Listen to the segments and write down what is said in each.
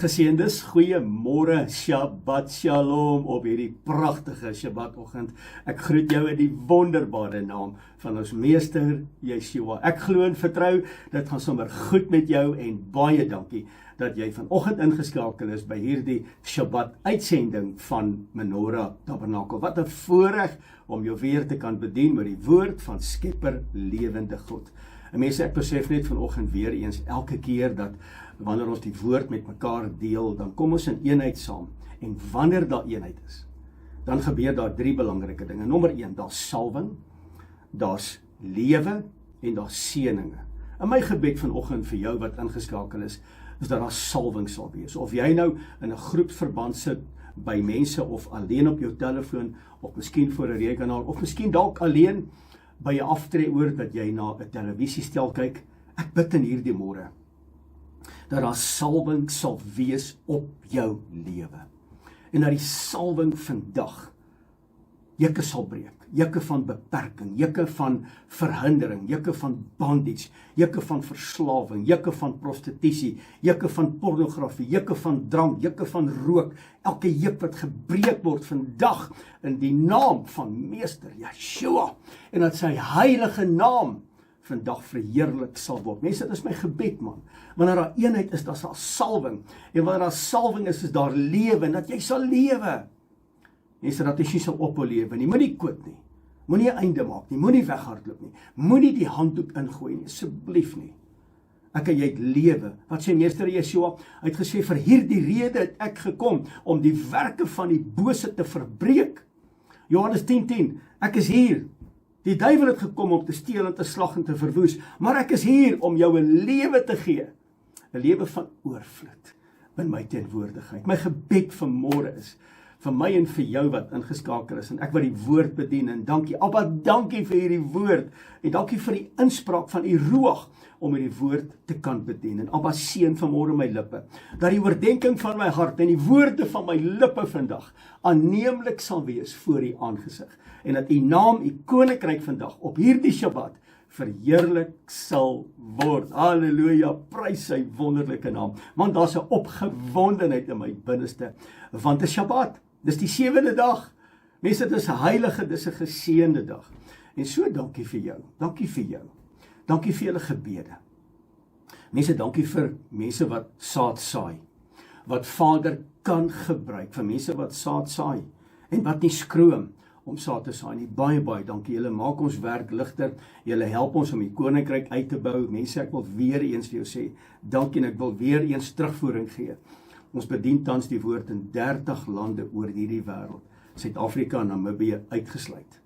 Geseëndes, goeiemôre, Shabbat Shalom op hierdie pragtige Shabbatoggend. Ek groet jou in die wonderbare naam van ons Meester Yeshua. Ek glo en vertrou, dit gaan sommer goed met jou en baie dankie dat jy vanoggend ingeskakel is by hierdie Shabbat uitsending van Menorah Tabernakel. Wat 'n voorreg om jou weer te kan bedien met die woord van Skepper lewende God. En mense, ek besef net vanoggend weer eens elke keer dat wanneer ons die woord met mekaar deel, dan kom ons in eenheid saam. En wanneer daar eenheid is, dan gebeur daar 3 belangrike dinge. Nommer 1, daar's salwing, daar's lewe en daar's seëninge. In my gebed vanoggend vir jou wat ingeskakel is dat daar salwing sal wees. Of jy nou in 'n groepsverband sit by mense of alleen op jou telefoon, of miskien voor 'n rekenaar, of miskien dalk alleen by 'n aftreeoord dat jy na 'n televisiestel kyk. Ek bid in hierdie môre dat daar salwing sal wees op jou lewe. En dat die salwing vandag jukke sal breek, jukke van beperking, jukke van verhindering, jukke van bondage, jukke van verslawing, jukke van prostitusie, jukke van pornografie, jukke van drank, jukke van rook, elke juk wat gebreek word vandag in die naam van Meester Yeshua, en dat sy heilige naam vandag verheerlik sal word. Mense, dit is my gebed, man. Wanneer daar eenheid is, daar sal salwing. En wanneer daar salwing is daar lewe, en dat jy sal lewe. Mense, dat jy nie sal ophou lewe nie. Moenie quit nie. Moenie 'n einde maak nie. Moenie weghardloop nie. Moenie die handdoek ingooi nie, asseblief nie. Ek en jy het lewe. Wat sê Meester Yeshua? Hy het gesê, vir hierdie rede het ek gekom om die werke van die bose te verbreek. Johannes 10:10, ek is hier. Die duiwel het gekom om te steel en te slag en te verwoes, maar ek is hier om jou 'n lewe te gee. 'n Lewe van oorvloed in my teenwoordigheid. My gebed vanmôre is vir my en vir jou wat ingeskakel is, en ek wat die woord bedien, en dankie, Abba, dankie vir hierdie woord, en dankie vir die inspraak van u Ruach, om hierdie woord te kan bedien, en Abba, seën vanmôre my lippe, dat die oordenking van my hart, en die woorde van my lippe vandag, aanneemlik sal wees voor u aangesig, en dat u naam, u koninkryk vandag, op hierdie Shabbat, verheerlik sal word. Halleluja, prys sy wonderlike naam, want daar's 'n opgewondenheid in my binneste, want 'n Shabbat, dis die 7de dag. Mense, dit is 'n heilige, dis 'n geseënde dag. En so dankie vir jou. Dankie vir jou. Dankie vir julle gebede. Mense, dankie vir mense wat saad saai. Wat Vader kan gebruik vir mense wat saad saai en wat nie skroom om saad te saai nie. Baie dankie. Julle maak ons werk ligter. Julle help ons om die koninkryk uit te bou. Mense, ek wil weer eens vir jou sê dankie, en ek wil weer eens terugvoering gee. Ons bedien tans die woord in 30 lande oor hierdie wêreld. Suid-Afrika en Namibië uitgesluit.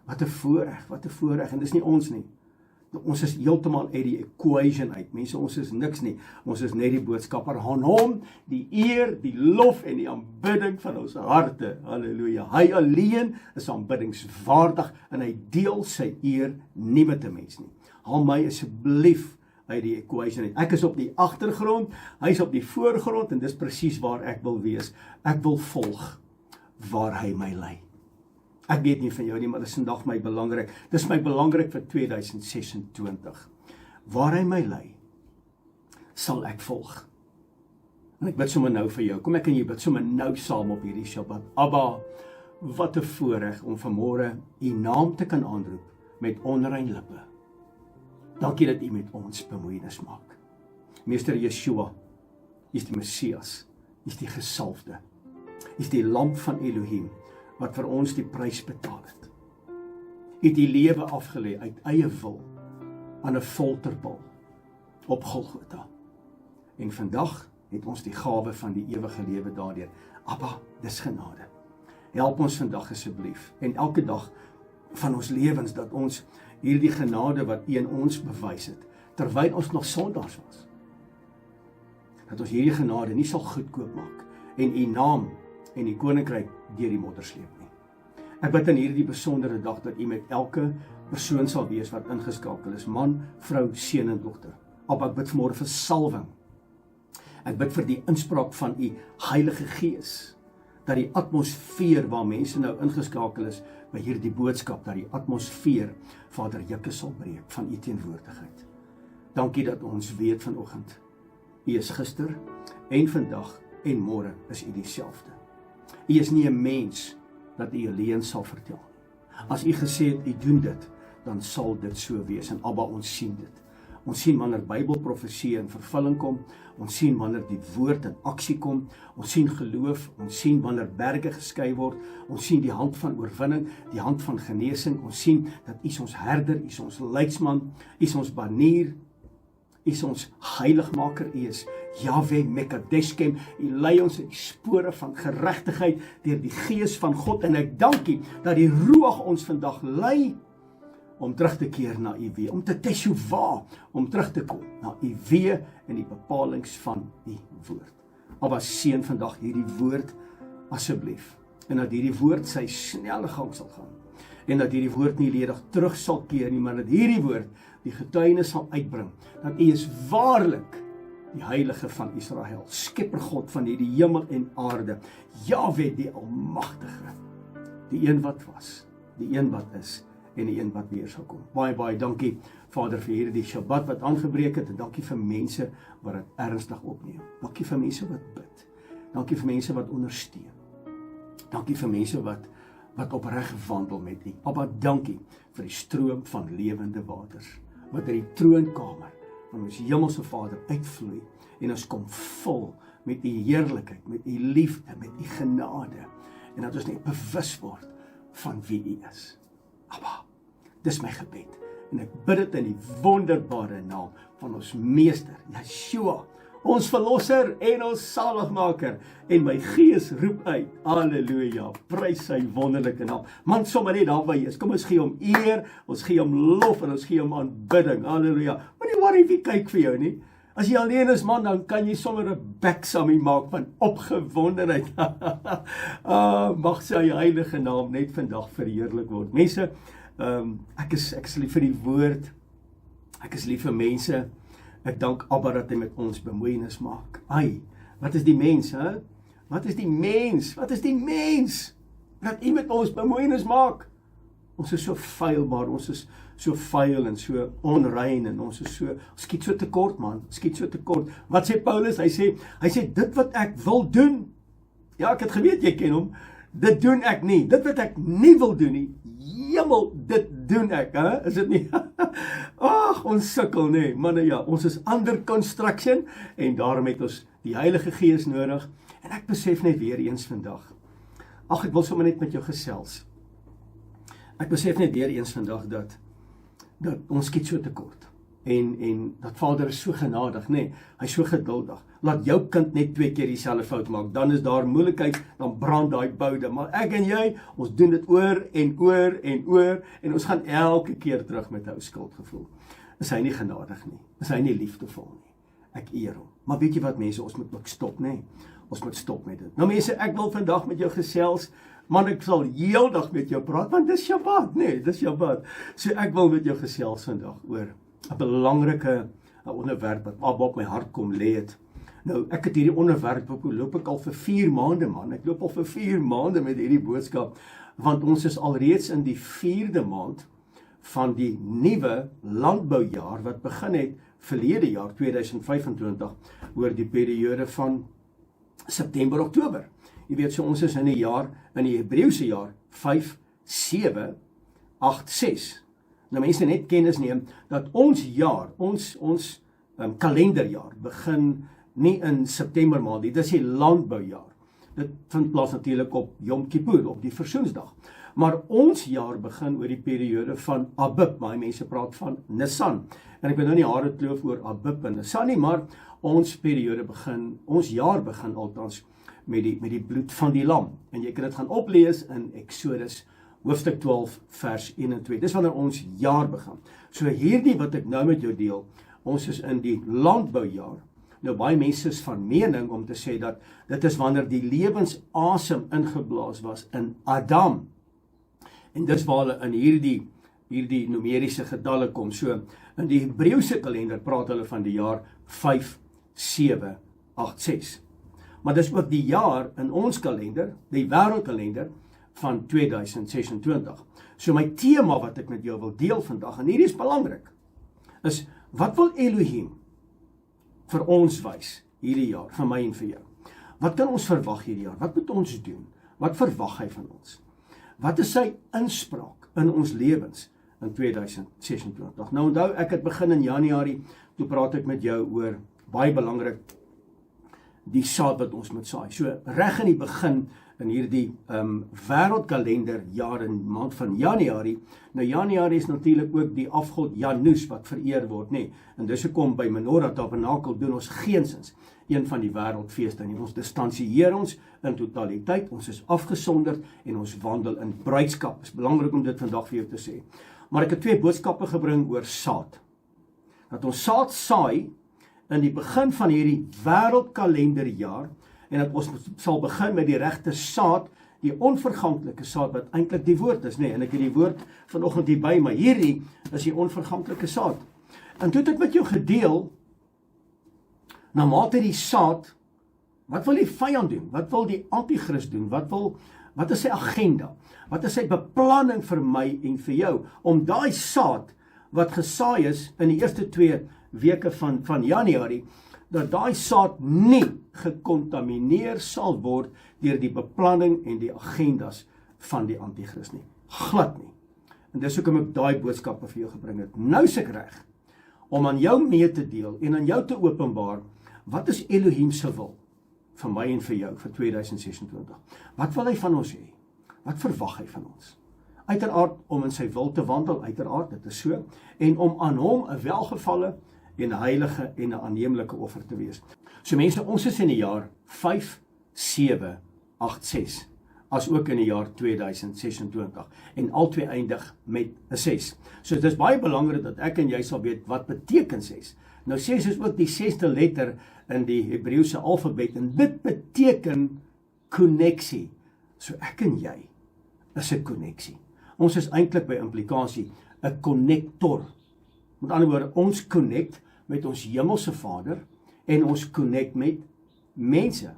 Wat 'n voorreg, en dis nie ons nie. Ons is heeltemal uit die equation uit. Mense, ons is niks nie. Ons is net die boodskapper. Aan hom die eer, die lof en die aanbidding van ons harte. Halleluja. Hy alleen is aanbiddingswaardig, en hy deel sy eer nie met 'n mens nie. Haal my asseblief uit die equation uit. Ek is op die agtergrond, hy is op die voorgrond, en dis presies waar ek wil wees. Ek wil volg waar hy my lei. Ek weet nie van jou nie, maar dit is vandag my belangrik. Dit is my belangrik vir 2026. Waar hy my lei, sal ek volg. En ek bid sommer nou vir jou. Kom ek en jy bid sommer nou saam op hierdie Shabbat. Abba, wat 'n voorreg om vanmôre u naam te kan aanroep met onrein lippe. Dankie dat u met ons bemoeienis maak. Meester Yeshua, u is die Messias, u is die gesalfde, u is die lam van Elohim, wat vir ons die prys betaal het. U het die lewe afgelê uit eie wil aan 'n folterbal op Golgotha. En vandag het ons die gawe van die ewige lewe daardeur. Abba, dis genade. Help ons vandag asseblief, en elke dag van ons lewens, dat ons hierdie genade wat u in ons bewys het, terwyl ons nog sondaars was, dat ons hierdie genade nie sal goedkoop maak, en u naam en die koninkryk deur die modder sleep nie. Ek bid in hierdie besondere dag dat u met elke persoon sal wees wat ingeskakel is, man, vrou, seun en dogter. Abba, ek bid vanmôre vir salwing. Ek bid vir die inspraak van u Heilige Gees, dat die atmosfeer waar mense nou ingeskakel is by hierdie boodskap, dat die atmosfeer, Vader, jukke sal breek van u teenwoordigheid. Dankie dat ons weet vanoggend U is gister en vandag en môre is U dieselfde. U is nie 'n mens dat U 'n leuen sal vertel. As U gesê het U doen dit, dan sal dit so wees en Abba, ons sien dit. Ons sien wanneer Bybelprofesie in vervulling kom, ons sien wanneer die woord in aksie kom, ons sien geloof, ons sien wanneer berge geskei word, ons sien die hand van oorwinning, die hand van genesing, ons sien dat U is ons herder, U is ons leidsman, U is ons banier, U is ons heiligmaker, U is Yahweh Mekadeskem, U lei ons in die spore van geregtigheid deur die Gees van God, en ek dank U dat die Ruach ons vandag lei om terug te keer na U weë, om te teshuva, om terug te kom na U weë en die bepalings van U woord. Abba, seën vandag hierdie woord asseblief, en dat hierdie woord sy snelle gang sal gaan, en dat hierdie woord nie ledig terug sal keer nie, maar dat hierdie woord die getuienis sal uitbring, dat U is waarlik die Heilige van Israel, Skepper God van hierdie hemel en aarde, Yahweh die Almagtige, die een wat was, die een wat is, en die een wat weer sal kom. Baie, baie dankie, Vader, vir hierdie Shabbat wat aangebreek het, en dankie vir mense wat dit ernstig opneem. Dankie vir mense wat bid. Dankie vir mense wat ondersteun. Dankie vir mense wat opreg wandel met U. Abba, dankie vir die stroom van lewende waters, wat uit die troonkamer van ons hemelse Vader uitvloei, en ons kom vol met U heerlikheid, met U liefde, met U genade, en dat ons net bewus word van wie U is. Abba, dis my gebed, en ek bid dit in die wonderbare naam van ons Meester, Yeshua, ons Verlosser en ons Saligmaker, en my gees roep uit, halleluja, prys sy wonderlike naam. Man, sommer net daar waar jy is, kom ons gee hom eer, ons gee hom lof, en ons gee hom aanbidding, halleluja. Moenie worry wie kyk vir jou nie. As jy alleen is, man, dan kan jy sommer 'n beksamie maak van opgewondenheid. Mag sy heilige naam net vandag verheerlik word. Mense, ek is lief vir die woord, ek is lief vir mense, ek dank Abba dat hy met ons bemoeienis maak. Ai, wat is die mens, hè? Wat is die mens? Wat is die mens? Dat U met ons bemoeienis maak. Ons is so feilbaar, ons is so vuil en so onrein, en ons skiet so tekort, man, skiet so tekort. Wat sê Paulus? Hy sê, dit wat ek wil doen, ja, ek het geweet, jy ken hom, dit doen ek nie, dit wat ek nie wil doen nie, jemel, dit doen ek, hè? Is dit nie? Ag, ons sukkel, nee, manne, ja, ons is under construction, en daarom het ons die Heilige Gees nodig, en ek besef net weer eens vandag, ag, ek wil sommer net met jou gesels, ek besef net weer eens vandag dat ons skiet so tekort, en dat Vader is so genadig, nee, hy is so geduldig, laat jou kind net 2 keer dieselfde fout maak, dan is daar moeilikheid, dan brand daai boude, maar ek en jy, ons doen dit oor en oor en oor, en ons gaan elke keer terug met ou skuldgevoel. Is hy nie genadig nie, is hy nie liefdevol nie, ek eer hom, maar weet jy wat mense, ons moet ook stop, nee, ons moet stop met dit. Nou mense, ek wil vandag met jou gesels, man, ek sal heeldag met jou praat, want dis Shabbat, nee, dis Shabbat. So ek wil met jou gesels vandag oor 'n belangrike onderwerp wat Abba op my hart kom lê het. Nou, ek het hierdie onderwerp, loop ek al vir 4 maande, man. Ek loop al vir 4 maande met hierdie boodskap, want ons is alreeds in die 4de maand van die nuwe landboujaar, wat begin het verlede jaar, 2025, oor die periode van September-Oktober. Jy weet, so ons is in die Hebreëse jaar, 5786. Nou mense net kennis neem, dat ons jaar, ons kalenderjaar, begin nie in September maand, dit is die landboujaar. Dit vind plaas natuurlik op Yom Kippur, op die Versoensdag. Maar ons jaar begin oor die periode van Abib, maar mense praat van Nisan. En ek wil nou nie hare kloof oor Abib en Nisan nie, maar ons jaar begin althans met die bloed van die lam. En jy kan dit gaan oplees in Exodus hoofstuk 12 vers 1 en 2. Dis wanneer ons jaar begin. So hierdie wat ek nou met jou deel, ons is in die landboujaar. Nou baie mense is van mening om te sê dat dit is wanneer die lewensasem ingeblaas was in Adam. En dis waar hulle in hierdie numeriese getalle kom. So in die Hebreëse kalender praat hulle van die jaar 5786. Maar dis ook die jaar in ons kalender, die wêreldkalender van 2026. So my tema wat ek met jou wil deel vandag, en hierdie is belangrik, is wat wil Elohim vir ons wys hierdie jaar, vir my en vir jou? Wat kan ons verwag hierdie jaar? Wat moet ons doen? Wat verwag hy van ons? Wat is sy inspraak in ons lewens in 2026? Nou onthou, ek het begin in Januarie, toe praat ek met jou oor, baie belangrik, die saad wat ons moet saai. So reg in die begin in hierdie wêreldkalender jaar in maand van Januarie. Nou Januarie is natuurlik ook die afgod Janus wat vereer word, nê. En dis hoekom by Menorah Tabernakel doen ons geensins een van die wêreldfeeste nie. Ons distansieer ons in totaliteit, ons is afgesonderd en ons wandel in bruidskap. Dit is belangrik om dit vandag vir jou te sê. Maar ek het 2 boodskappe gebring oor saad. Dat ons saad saai in die begin van hierdie wêreldkalenderjaar en dat ons sal begin met die regte saad, die onverganklike saad wat eintlik die woord is, nê. En ek het die woord vanoggend hier by my. Hierdie is die onverganklike saad. En toe het ek met jou gedeel, na mate die saad, wat wil die vyand doen? Wat wil die anti-kris doen? Wat is sy agenda? Wat is sy beplanning vir my en vir jou? Om daai saad wat gesaai is in die eerste 2 weke van Januarie, dat daai saad nie gekontamineer sal word deur die beplanning en die agendas van die anti-kris nie. Glad nie. En dis hoekom ek daai boodskappe vir jou gebring het. Nou is ek reg om aan jou mee te deel en aan jou te openbaar, wat is Elohim se wil vir my en vir jou vir 2026? Wat wil hy van ons hê? Wat verwag hy van ons? Uiteraard om in sy wil te wandel, uiteraard, dit is so, en om aan hom 'n welgevalle en 'n heilige en 'n aanneemlike offer te wees. So mense, ons is in die jaar 5786, as ook in die jaar 2026, en albei eindig met 'n 6. So dit is baie belangrik dat ek en jy sal weet wat beteken 6. Nou 6 is ook die 6de letter in die Hebreëse alfabet, en dit beteken konneksie. So ek en jy is 'n konneksie. Ons is eintlik by implikasie 'n konnektor. Met ander woorde, ons connect met ons hemelse Vader en ons connect met mense.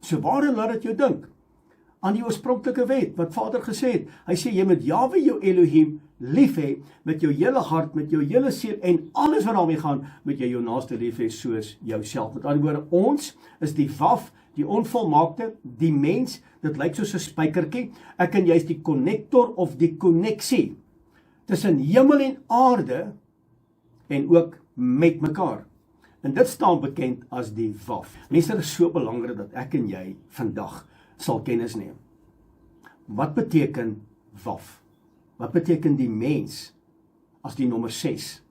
So waarin laat dit jou dink? Aan die oorspronklike wet wat Vader gesê het. Hy sê jy moet Jahwe jou Elohim lief hê met jou hele hart, met jou hele siel en alles wat daarmee gaan, moet jy jou naaste lief hê soos jouself. Met ander woorde, ons is die waf, die onvolmaakte, die mens, dit lyk soos 'n spykertjie. Ek en jy is die connector of die konneksie tussen hemel en aarde en ook met mekaar. En dit staan bekend as die waf. Mense, dit is so belangrik dat ek en jy vandag sal kennis neem. Wat beteken waf? Wat beteken die mens as die nommer 6?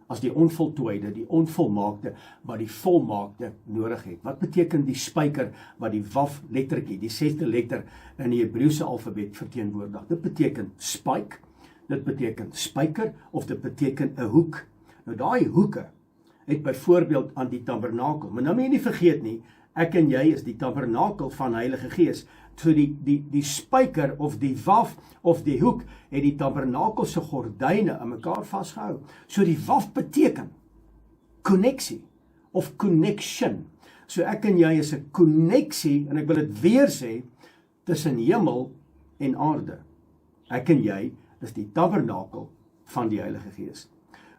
As die onvoltooide, die onvolmaakte, wat die volmaakte nodig het? Wat beteken die spyker wat die waf lettertjie, die 6de letter in die Hebreëse alfabet verteenwoordig? Dit beteken spike, dit beteken spyker, of dit beteken 'n hoek. Nou daai hoeke het byvoorbeeld aan die tabernakel, maar nou moet jy nie vergeet nie, ek en jy is die tabernakel van Heilige Gees. So die spyker of die waf of die hoek het die tabernakel se gordyne aan mekaar vasgehou. So die waf beteken konneksie of connection. So ek en jy is 'n konneksie, en ek wil dit weer sê, tussen hemel en aarde. Ek en jy is die tabernakel van die Heilige Gees.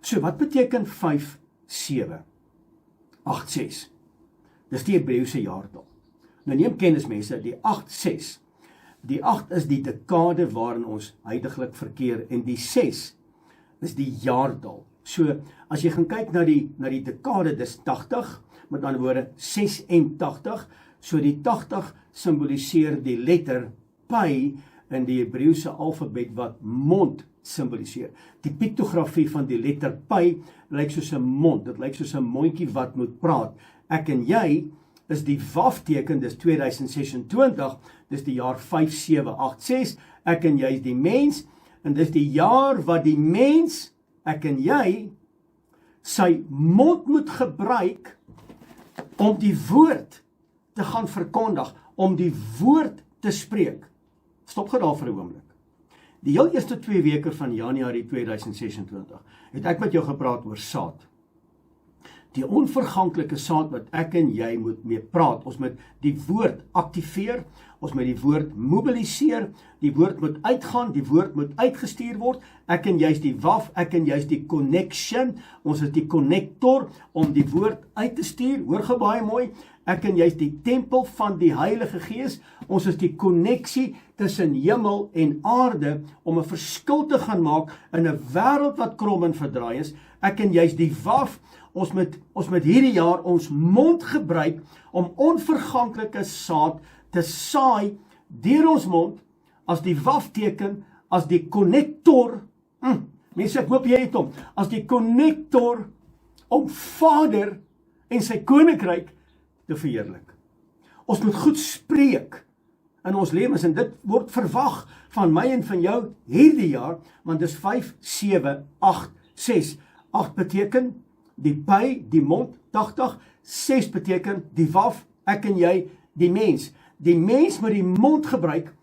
So wat beteken 5786? Dis die Hebreëse jaartal. Nou neem kennis mense, die 86. Die 8 is die dekade waarin ons huidiglik verkeer, en die 6 is die jaartal. So as jy gaan kyk na die dekade, dis 80, met ander woorde 86. So die 80 simboliseer die letter pi in die Hebreëse alfabet wat mond simboliseer. Die piktografie van die letter pi lyk soos 'n mond, dit lyk soos 'n mondjie wat moet praat. Ek en jy is die wafteken, dis 2026, dis die jaar 5786, ek en jy is die mens, en dis die jaar wat die mens, ek en jy, sy mond moet gebruik om die woord te gaan verkondig, om die woord te spreek. Stop gou daar vir 'n oomblik. Die heel eerste 2 weke van Januarie 2026 het ek met jou gepraat oor saad. Die onverganklike saad wat ek en jy moet mee praat. Ons moet die woord aktiveer, ons moet die woord mobiliseer, die woord moet uitgaan, die woord moet uitgestuur word. Ek en jy is die waf, ek en jy is die connection, ons is die connector om die woord uit te stuur. Hoor gou baie mooi, ek en jy is die tempel van die Heilige Gees, ons is die konneksie tussen hemel en aarde om 'n verskil te gaan maak in 'n wêreld wat krom en verdraai is. Ek en jy is die waf. Ons moet hierdie jaar ons mond gebruik om onverganklike saad te saai deur ons mond as die wafteken, as die connector. Mense, ek hoop jy het hom. As die connector om Vader en sy koninkryk te verheerlik. Ons moet goed spreek in ons lewens en dit word verwag van my en van jou hierdie jaar, want dis 5, 7, 8, 6. 8 beteken die by, die mond, 80, 6 beteken die waf, ek en jy, die mens. Die mens moet die mond gebruik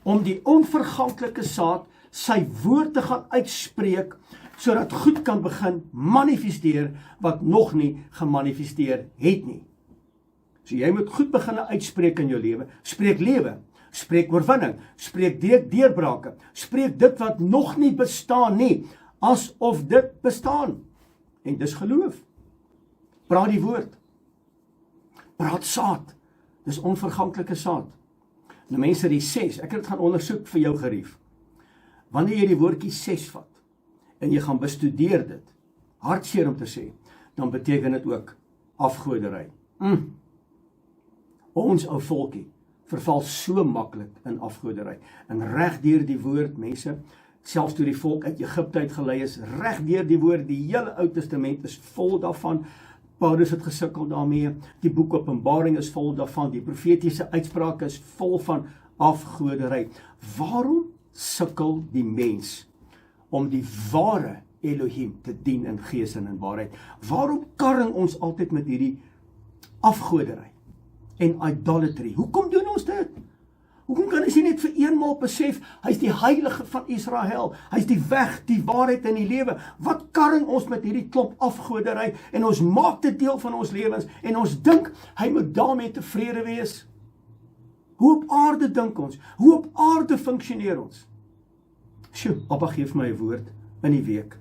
om die onverganklike saad, sy woord te gaan uitspreek, sodat goed kan begin manifesteer, wat nog nie gemanifesteer het nie. So jy moet goed begin uitspreek in jou lewe, spreek oorwinning, spreek deurbrake, spreek dit wat nog nie bestaan nie, asof dit bestaan. En dis geloof. Praat die woord. Praat saad. Dis onverganklike saad. Nou mense, die 6, ek het dit gaan ondersoek vir jou gerief. Wanneer jy die woordjie 6 vat, en jy gaan bestudeer dit, hartseer om te sê, dan beteken dit ook afgoderry. Ons ou volkie verval so maklik in afgoderry. En reg deur die woord, mense, selfs toe die volk uit Egipte uitgelei is, reg deur die woord, die hele Ou Testament is vol daarvan. Paulus het gesukkel daarmee, die boek Openbaring is vol daarvan, die profetiese uitsprake is vol van afgoderry. Waarom sukkel die mens om die ware Elohim te dien in gees en in waarheid? Waarom karring ons altyd met hierdie afgoderry en idolatry? Hoekom doen ons dit? Hoekom kan ons nie net vir eenmaal besef, hy is die heilige van Israel, hy is die weg, die waarheid en die lewe? Wat karring ons met hierdie klomp afgoderry en ons maak dit deel van ons lewens en ons dink, hy moet daarmee tevrede wees? Hoe op aarde dink ons? Hoe op aarde funksioneer ons? Sjoe, Abba gee vir my 'n woord in die week.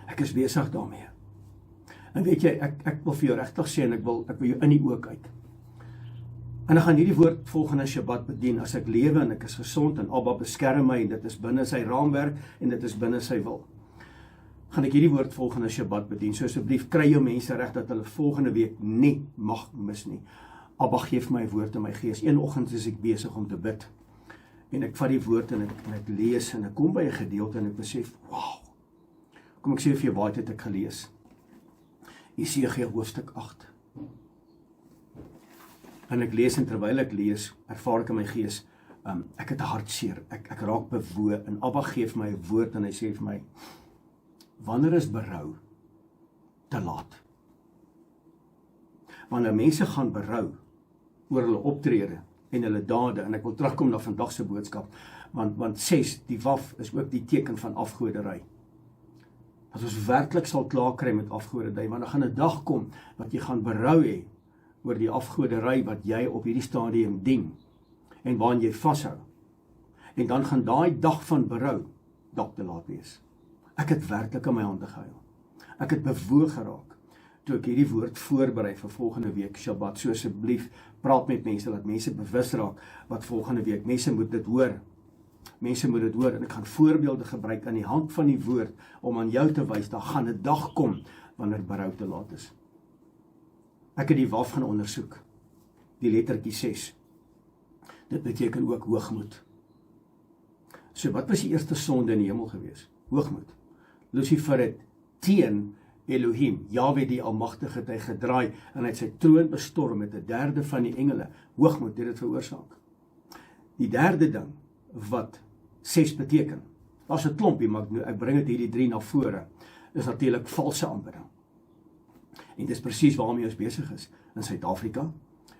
Ek is besig daarmee. En weet jy, ek wil vir jou regtig sê en ek wil jou in die oë kyk. En ek gaan hierdie woord volgende Shabbat bedien, as ek lewe en ek is gesond en Abba beskerm my en dit is binne sy raamwerk en dit is binne sy wil. Gaan ek hierdie woord volgende Shabbat bedien, so asseblief kry jou mense reg dat hulle volgende week nie mag mis nie. Abba gee vir my 'n woord in my gees. Een oggend is ek besig om te bid en ek vat die woord en ek lees en ek kom by 'n gedeelte en ek besef, wow, kom ek sê vir jou waar het ek gelees? Jesaja hoofstuk 8. En ek lees en terwyl ek lees, ervaar ek in my gees, ek het 'n hartseer, ek raak bewoe en Abba gee vir my 'n woord en hy sê vir my, wanneer is berou te laat? Wanneer mense gaan berou oor hulle optrede en hulle dade, en ek wil terugkom na vandag se boodskap, want 6, die waf is ook die teken van afgoderry. Dat ons werklik sal klaar kry met afgoderry, want dan gaan 'n dag kom wat jy gaan berou hê oor die afgoderry wat jy op hierdie stadium dien en waarin jy vashou. En dan gaan daai dag van berou dalk te laat wees. Ek het werklik in my hande gehuil. Ek het bewoog geraak toe ek hierdie woord voorberei vir volgende week Shabbat. So asseblief praat met mense, dat mense bewus raak wat volgende week. Mense moet dit hoor. Mense moet dit hoor en ek gaan voorbeelde gebruik aan die hand van die woord om aan jou te wys, daar gaan 'n dag kom wanneer berou te laat is. Ek het die waf gaan ondersoek, die lettertjie 6. Dit beteken ook hoogmoed. So wat was die eerste sonde in die hemel gewees? Hoogmoed. Lucifer het teen Elohim, Yahweh die Almagtige, het hy gedraai en hy het sy troon bestorm met 'n derde van die engele. Hoogmoed het dit veroorsaak. Die derde ding wat 6 beteken, daar's 'n klompie, maar ek bring dit hierdie 3 na vore, is natuurlik valse aanbidding. En dis presies waarmee ons besig is, in Suid-Afrika,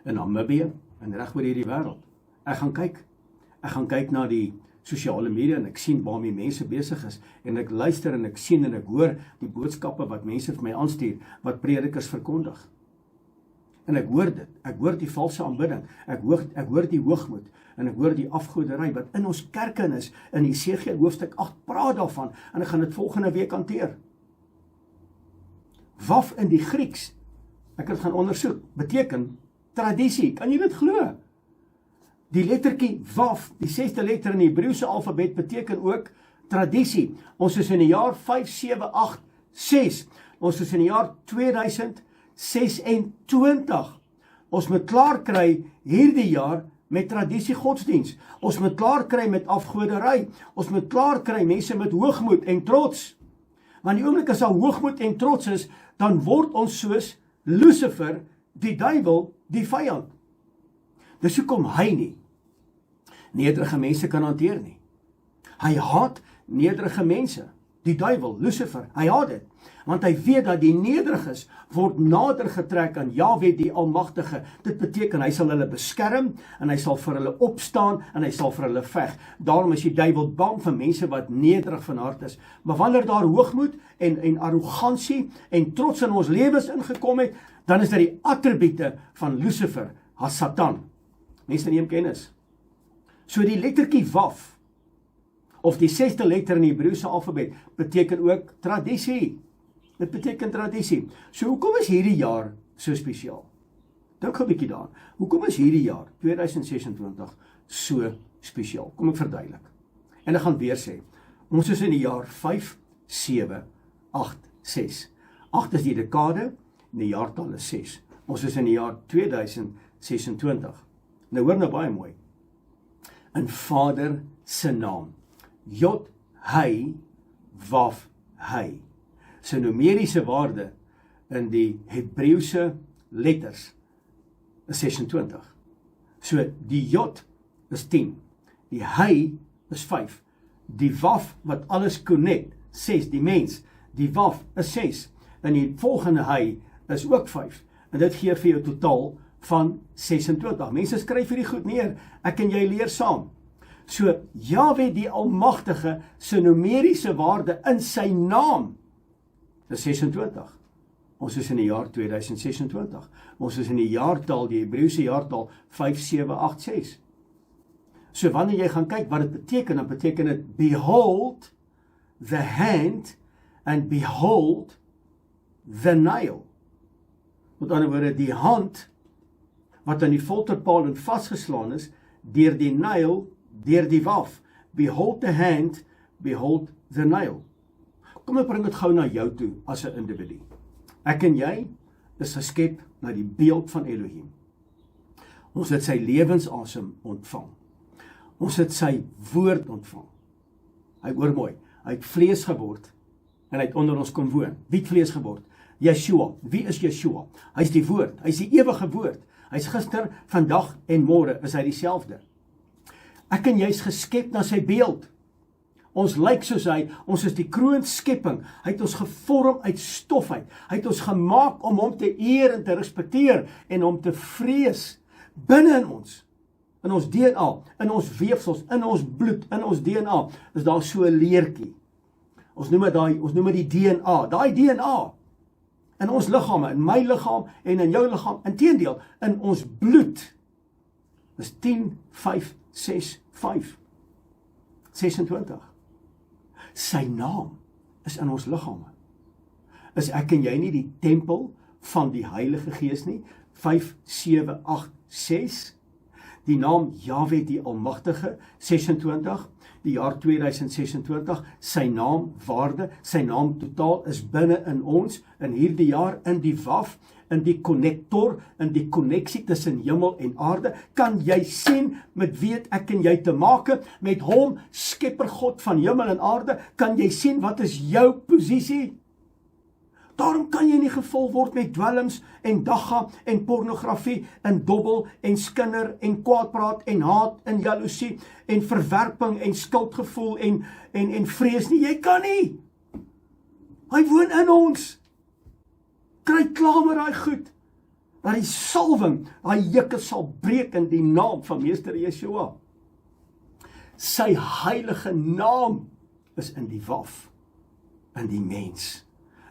in Namibië, en reg oor hierdie wêreld. Ek gaan kyk na die sosiale media en ek sien waarmee mense besig is en ek luister en ek sien en ek hoor die boodskappe wat mense vir my aanstuur, wat predikers verkondig. En ek hoor dit, ek hoor die valse aanbidding, ek hoor die hoogmoed en ek hoor die afgoderry wat in ons kerke is, in Jesegiel hoofstuk 8 praat daarvan en ek gaan dit volgende week hanteer. Waf in die Grieks, ek het gaan ondersoek, beteken tradisie, kan jy dit glo? Die lettertjie waf, die 6de letter in die Hebreëse alfabet beteken ook tradisie. Ons is in die jaar 5786. Ons is in die jaar 2026. Ons moet klaar kry hierdie jaar met tradisie godsdiens. Ons moet klaar kry met afgoderry. Ons moet klaar kry mense met hoogmoed en trots. Want die oomblik as daar hoogmoed en trots is, dan word ons soos Lucifer, die duiwel, die vyand. Dis hoekom hy nie nederige mense kan hanteer nie. Hy haat nederige mense, die duiwel, Lucifer, hy haat dit, want hy weet dat die nederiges word nader getrek aan Jahwe die Almagtige. Dit beteken hy sal hulle beskerm en hy sal vir hulle opstaan en hy sal vir hulle veg. Daarom is die duiwel bang vir mense wat nederig van hart is. Maar wanneer daar hoogmoed en arrogansie en trots in ons lewens ingekom het, dan is dit die attribute van Lucifer, Satan. Mense neem kennis. So die lettertjie waf, of die 6de letter in die Hebreëse alfabet, beteken ook tradisie. Dit beteken tradisie. So hoekom is hierdie jaar so spesiaal? Dink 'n bietjie daaraan. Hoekom is hierdie jaar, 2026, so spesiaal? Kom ek verduidelik. En ek gaan weer sê, ons is in die jaar 5786. 8 is die dekade, en die jaartal is 6. Ons is in die jaar 2026. Nou hoor nou baie mooi. In Vader se naam. Jod, hy, waf, hy. Sy numeriese waarde in die Hebreëse letters is 26. So die jod is 10, die hy is 5, die waf wat alles connect, 6, die mens, die waf is 6, en die volgende hy is ook 5, en dit gee vir jou totaal van 26. Mense skryf hierdie goed neer, ek en jy leer saam. So Jahwe die Almagtige se numeriese waarde in sy naam is 26. Ons is in die jaar 2026. Ons is in die jaartal, die Hebreëse jaartal 5786. So wanneer jy gaan kyk wat dit beteken, dan beteken dit behold the hand and behold the nail. Met ander woorde, die hand wat aan die folterpaal en vasgeslaan is, deur die nail, deur die waf. Behold the hand, behold the nail. Kom ek bring dit gou na jou toe as 'n individu. Ek en jy is geskep na die beeld van Elohim. Ons het sy lewensasem ontvang. Ons het sy woord ontvang. Hy hoor mooi, hy het vlees geword en hy het onder ons kom woon. Wie het vlees geword? Yeshua. Wie is Yeshua? Hy is die woord, hy is die ewige woord. Hy is gister, vandag en môre is hy dieselfde. Ek en jy is geskep na sy beeld. Ons lyk soos hy, ons is die kroonskepping. Hy het ons gevorm uit stof uit. Hy het ons gemaak om hom te eer en te respekteer en om te vrees binne in ons DNA, in ons weefsels, in ons bloed, in ons DNA, is daar so 'n leertjie. Ons noem dit die DNA, daai DNA in ons liggame, in my liggaam en in jou liggaam, inteendeel, in ons bloed is 10, 5, 6, 5, 26. Sy naam is in ons liggame. Is ek en jy nie die tempel van die Heilige Gees nie? 5, 7, 8, 6. Die naam Jahwe die Almagtige, 26, die jaar 2026, sy naam waarde, sy naam totaal is binne in ons, in hierdie jaar, in die waf, in die connector, in die conneksie tussen hemel en aarde, kan jy sien met wie het ek en jy te make, met hom, skepper God van hemel en aarde, kan jy sien wat is jou posisie? Daarom kan jy nie gevul word met dwelms en dagga en pornografie en dobbel en skinder en kwaadpraat en haat en jaloesie en verwerping en skuldgevoel en vrees nie. Jy kan nie. Hy woon in ons. Kry klaar met daai goed. Dat die salwing, daai jukke sal breek in die naam van Meester Yeshua. Sy heilige naam is in die waf, in die mens.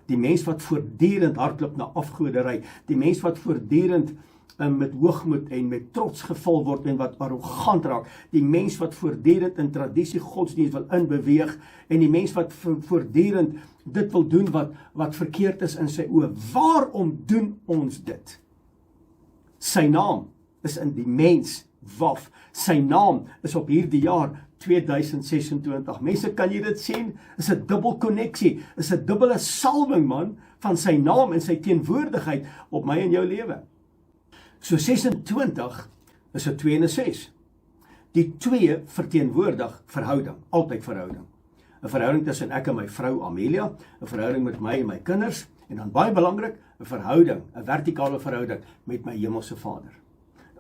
Die mens wat voortdurend hardloop na afgoderry, die mens wat voortdurend met hoogmoed en met trots gevul word en wat arrogant raak, die mens wat voortdurend in tradisie godsdienst wil inbeweeg en die mens wat voortdurend dit wil doen wat verkeerd is in sy oë. Waarom doen ons dit? Sy naam is in die mens waf. Sy naam is op hierdie jaar 2026. Mense, kan jy dit sien? Is 'n dubbel konneksie, is 'n dubbele salwing man van sy naam en sy teenwoordigheid op my en jou lewe. So 26 is 'n 2 en 'n 6. Die 2 verteenwoordig verhouding, altyd verhouding. 'n Verhouding tussen ek en my vrou Amelia, 'n verhouding met my en my kinders, en dan baie belangrik, 'n verhouding, 'n vertikale verhouding met my hemelse Vader.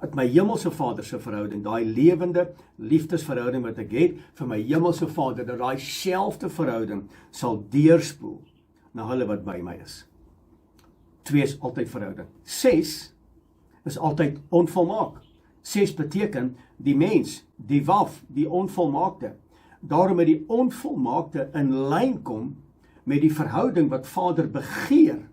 Dat my hemelse Vader se verhouding, daai lewende liefdesverhouding wat ek het vir my hemelse Vader, dat daai selfde verhouding sal deurspoel na hulle wat by my is. 2 is altyd verhouding. 6 is altyd onvolmaak. 6 beteken die mens, die waf, die onvolmaakte. Daarom moet die onvolmaakte in lyn kom met die verhouding wat Vader begeer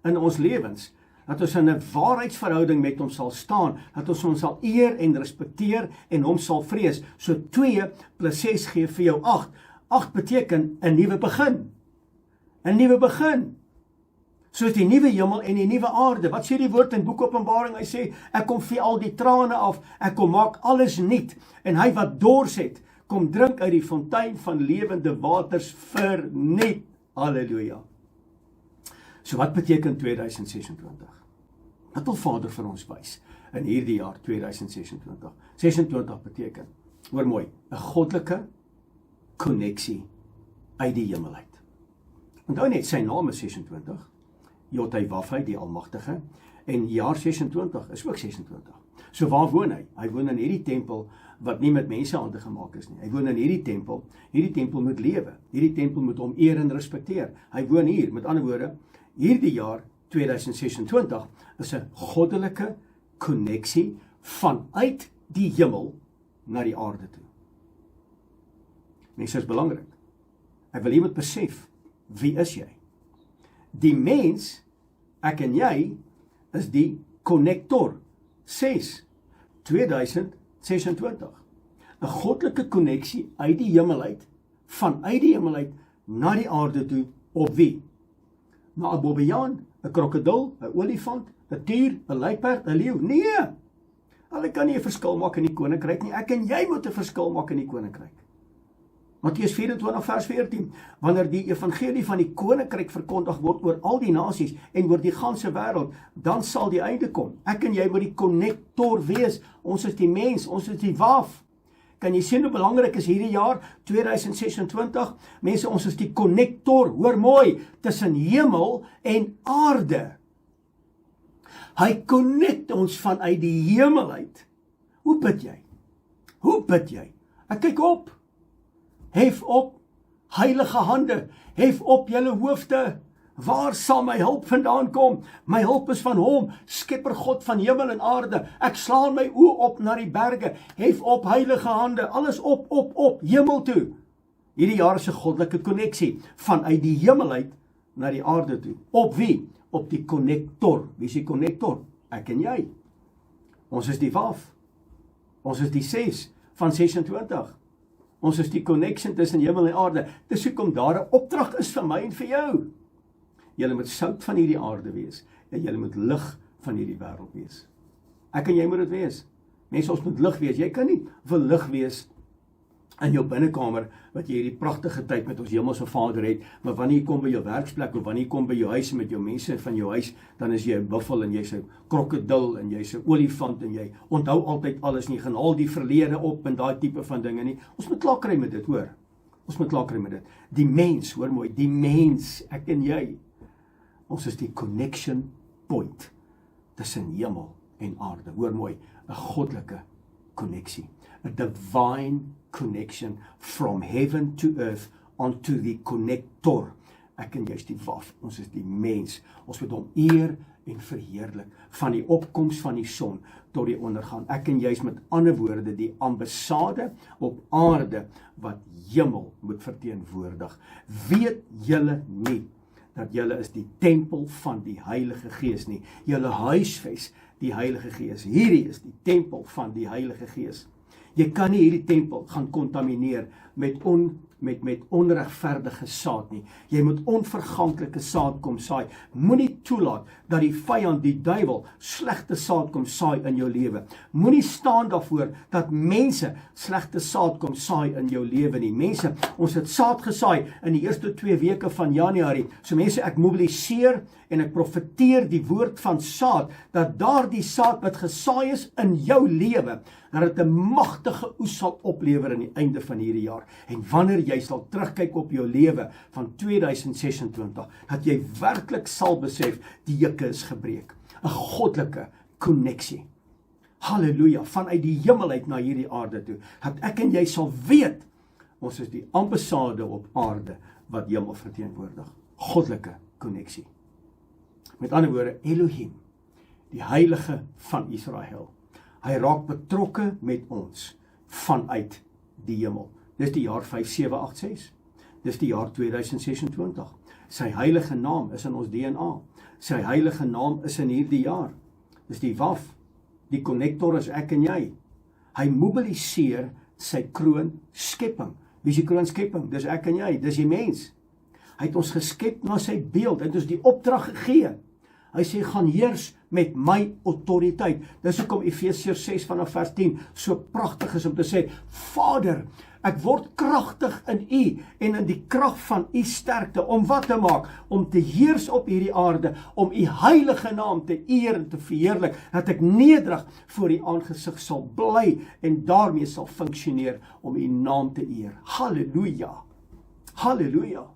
in ons lewens. Dat ons in 'n waarheidsverhouding met hom sal staan, dat ons hom sal eer en respekteer en hom sal vrees. So 2 plus 6 gee vir jou 8. 8 beteken 'n nuwe begin. 'n Nuwe begin. Soos die nuwe hemel en die nuwe aarde. Wat sê die woord in boek Openbaring? Hy sê, ek kom vee al die trane af, ek kom maak alles nuut, en hy wat dors het, kom drink uit die fontein van lewende waters vernuut. Halleluja. So wat beteken 2026? Wat wil Vader vir ons wys in hierdie jaar 2026? 26 beteken, hoor mooi, 'n goddelike konneksie uit die hemel uit. Onthou net, sy naam is 26, Jotywafheid, die Almagtige, en jaar 26 is ook 26. So waar woon hy? Hy woon in hierdie tempel wat nie met mensehande gemaak is nie. Hy woon in hierdie tempel moet lewe, hierdie tempel moet hom eer en respekteer. Hy woon hier, met ander woorde, hierdie jaar 2026 is 'n goddelike konneksie vanuit die hemel na die aarde toe. Mense, is belangrik. Ek wil jy moet besef, wie is jy? Die mens, ek en jy, is die konnektor. 6, 2026. 'n goddelike konneksie uit die hemel uit, vanuit die hemel uit, na die aarde toe, op wie? Na 'n bobbejaan, 'n krokodil, 'n olifant, 'n tier, 'n luiperd, 'n leeu? Nee! Hulle kan nie 'n verskil maak in die koninkryk nie. Ek en jy moet 'n verskil maak in die koninkryk. Matteus 24 vers 14, wanneer die evangelie van die koninkryk verkondig word oor al die nasies en oor die ganse wêreld, dan sal die einde kom. Ek en jy moet die konnektor wees. Ons is die mens, ons is die waf. Kan jy sien hoe belangrik is hierdie jaar 2026? Mense, ons is die konnektor, hoor mooi, tussen hemel en aarde. Hy connect ons vanuit die hemel uit. Hoe bid jy? Hoe bid jy? Ek kyk op. Hef op, heilige hande, hef op julle hoofde. Waar sal my hulp vandaan kom? My hulp is van hom, Skepper God van hemel en aarde. Ek slaan my oë op na die berge. Hef op, heilige hande, alles op, hemel toe. Hierdie jaar is 'n goddelike konneksie vanuit die hemel uit na die aarde toe. Op wie? Op die konnektor. Wie is die konnektor? Ek en jy. Ons is die waf. Ons is die 6 van 26. Ons is die connection tussen hemel en aarde. Dis hoekom daar 'n opdrag is vir my en vir jou. Julle moet sout van hierdie aarde wees, en julle moet lig van hierdie wêreld wees. Ek en jy moet dit wees. Mense, ons moet lig wees. Jy kan nie wil lig wees in jou binnekamer, wat jy hierdie pragtige tyd met ons hemelse Vader het, maar wanneer jy kom by jou werksplek, of wanneer jy kom by jou huis met jou mense van jou huis, dan is jy 'n buffel, en jy's 'n krokodil, en jy's 'n olifant, en jy onthou altyd alles nie, gaan al die verlede op, en daai tipe van dinge nie. Ons moet klaar kry met dit, hoor. Ons moet klaar kry met dit. Die mens, hoor mooi, die mens, ek en jy, ons is die connection point tussen hemel en aarde. Hoor mooi, 'n goddelike konneksie, a divine connection from heaven to earth onto the connector. Ek en jy is die waf, ons is die mens. Ons moet hom eer en verheerlik, van die opkoms van die son tot die ondergang. Ek en jy is met ander woorde die ambassade op aarde wat hemel moet verteenwoordig. Weet julle nie dat julle is die tempel van die Heilige Gees nie. Julle huisves die Heilige Gees. Hierdie is die tempel van die Heilige Gees. Jy kan nie hierdie tempel gaan kontamineer met onregverdige saad nie. Jy moet onverganklike saad kom saai. Moenie toelaat dat die vyand, die duiwel, slegte saad kom saai in jou lewe. Moenie staan daarvoor dat mense slegte saad kom saai in jou lewe nie. Mense, ons het saad gesaai in die eerste 2 weke van Januarie. So mense, ek mobiliseer en ek profeteer die woord van saad, dat daardie saad wat gesaai is in jou lewe, dat dit 'n magtige oes sal oplewer aan die einde van hierdie jaar. En wanneer jy sal terugkyk op jou lewe van 2026, dat jy werklik sal besef, die juke is gebreek. 'n Goddelike konneksie. Halleluja, vanuit die hemel uit na hierdie aarde toe, dat ek en jy sal weet, ons is die ambassade op aarde wat hemel verteenwoordig. Goddelike konneksie. Met ander woorde, Elohim, die heilige van Israel, hy raak betrokke met ons vanuit die hemel. Dis die jaar 5786. Dis die jaar 2026. Sy heilige naam is in ons DNA. Sy heilige naam is in hierdie jaar. Dis die waf. Die connector is ek en jy. Hy mobiliseer sy kroon skepping. Wie is die kroon skepping? Dis ek en jy, dis die mens. Hy het ons geskep na sy beeld, hy het ons die opdrag gegee. Hy sê, gaan heers met my autoriteit. Dis hoekom Efesiërs 6 vanaf vers 10 so pragtig is om te sê, Vader, ek word kragtig in u en in die krag van u sterkte, om wat te maak? Om te heers op hierdie aarde, om u heilige naam te eer en te verheerlik, dat ek nederig voor u aangesig sal bly en daarmee sal funksioneer om u naam te eer. Halleluja! Halleluja!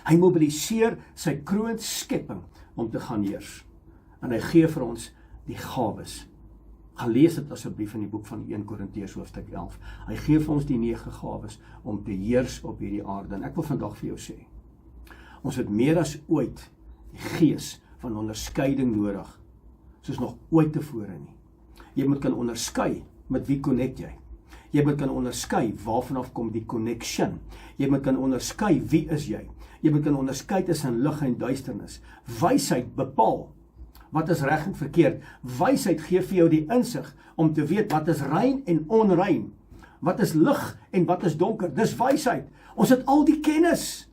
Hy mobiliseer sy kroon skepping om te gaan heers. En hy gee vir ons die gawes. Gaan lees dit asseblief in die boek van 1 Korintiërs hoofstuk 11. Hy gee vir ons die 9 gawes om te heers op hierdie aarde. En ek wil vandag vir jou sê, ons het meer as ooit die gees van onderskeiding nodig, soos nog ooit tevore nie. Jy moet kan onderskei met wie connect jy. Jy moet kan onderskei waarvan af kom die connection. Jy moet kan onderskei wie is jy. Jy moet kan onderskei tussen lig en duisternis. Wysheid bepaal wat is reg en verkeerd. Wysheid gee vir jou die insig om te weet wat is rein en onrein. Wat is lig en wat is donker. Dis wysheid. Ons het al die kennis.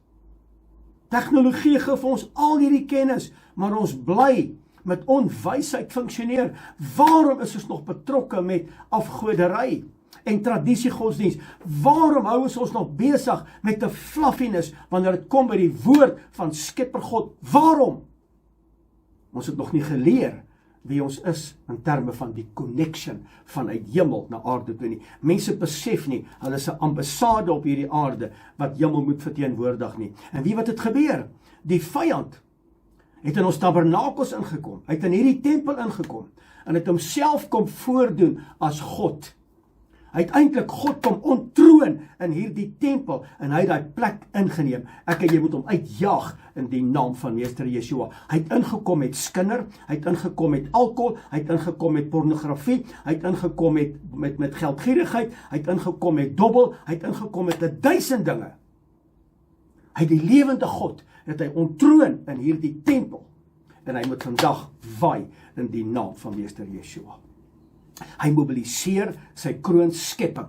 Tegnologie gee vir ons al hierdie kennis, maar ons bly met onwysheid funksioneer. Waarom is ons nog betrokke met afgoderry en tradisiegodsdienst? Waarom hou ons nog besig met 'n fluffiness wanneer dit kom by die woord van Skepper God? Waarom? Ons het nog nie geleer wie ons is in terme van die connection vanuit hemel na aarde toe nie. Mense besef nie, hulle is 'n ambassade op hierdie aarde wat hemel moet verteenwoordig nie. En wie wat het gebeur? Die vyand het in ons tabernakels ingekom, hy het in hierdie tempel ingekom, en het homself kom voordoen as God. Hy het eintlik God kom ontroon in hierdie tempel, en hy het daai plek ingeneem. Ek en jy moet hom uitjaag in die naam van Meester Yeshua. Hy het ingekom met skinder, hy het ingekom met alkohol, hy het ingekom met pornografie, hy het ingekom met geldgierigheid, hy het ingekom met dobbel, hy het ingekom met 1000 dinge. Hy het die lewende God, het hy ontroon in hierdie tempel, en hy moet vandag waai in die naam van Meester Yeshua. Hy mobiliseer sy kroon skepping.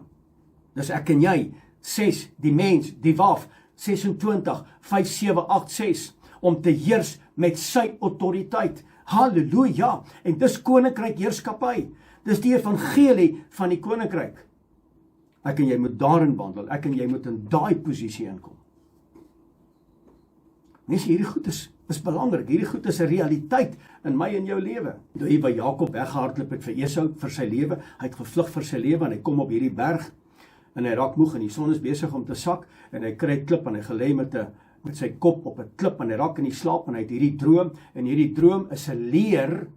Dis ek en jy, 6, die mens, die waf, 26, 5, 7, 8, 6, om te heers met sy autoriteit. Halleluja! En dis koninkryk heerskappy. Dis die evangelie van die koninkryk. Ek en jy moet daarin wandel, ek en jy moet in daai posisie inkom. Mense, hierdie goed is belangrik, hierdie goed is 'n realiteit in my en jou lewe. Toe hy by Jakob weggehardloop het vir Esau, vir sy lewe, hy het gevlug vir sy lewe, en hy kom op hierdie berg, en hy raak moeg, en die son is besig om te sak, en hy kry 'n klip, en hy gelê met sy kop op 'n klip, en hy raak in die slaap, en hy het hierdie droom, en hierdie droom is 'n leer,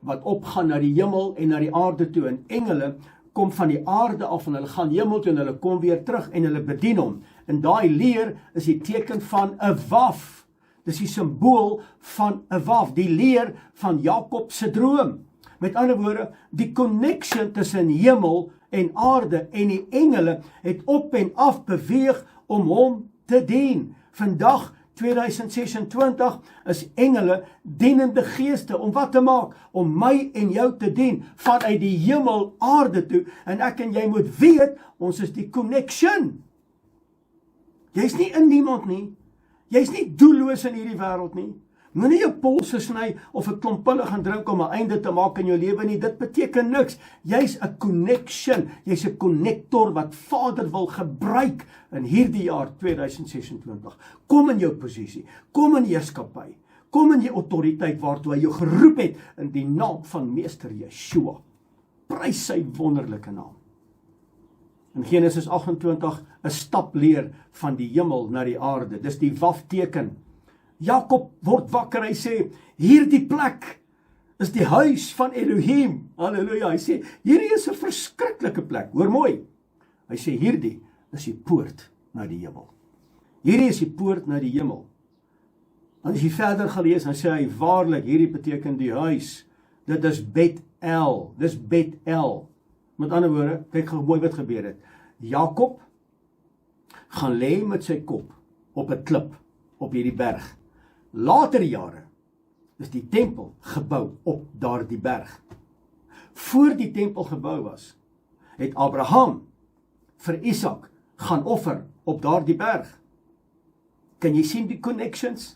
wat opgaan na die hemel en na die aarde toe, en engele kom van die aarde af en hulle gaan hemel toe en hulle kom weer terug en hulle bedien hom. En daai leer is die teken van 'n waf. Dis die simbool van 'n waf, die leer van Jakob se droom. Met ander woorde, die connection tussen hemel en aarde en die engele het op en af beweeg om hom te dien. Vandag 2026 is engele dienende geeste om wat te maak? Om my en jou te dien vanuit die hemel aarde toe. En ek en jy moet weet, ons is die connection. Jy's nie in niemand nie. Jy's nie doelloos in hierdie wêreld nie. Moenie jou polse sny of 'n klomp pille gaan drink om 'n einde te maak in jou lewe nie. Dit beteken niks. Jy's 'n connection. Jy's 'n connector wat Vader wil gebruik in hierdie jaar 2026. Kom in jou posisie. Kom in heerskappy. Kom in die autoriteit waartoe hy jou geroep het in die naam van Meester Yeshua. Prys sy wonderlike naam. In Genesis 28 'n stapleer van die hemel na die aarde. Dis die wafteken. Jakob word wakker, hy sê, hierdie plek is die huis van Elohim. Halleluja, hy sê, hierdie is 'n verskriklike plek, hoor mooi. Hy sê, hierdie is die poort na die hemel. Hierdie is die poort na die hemel. En as jy verder gaan lees, dan sê hy, waarlik, hierdie beteken die huis. Dit is Bet-El, dis Bet-El. Met ander woorde, kyk gou mooi wat gebeur het. Jakob gaan lê met sy kop op 'n klip op hierdie berg. Later jare is die tempel gebou op daardie berg. Voor die tempel gebou was, het Abraham vir Isak gaan offer op daardie berg. Kan jy sien die connections?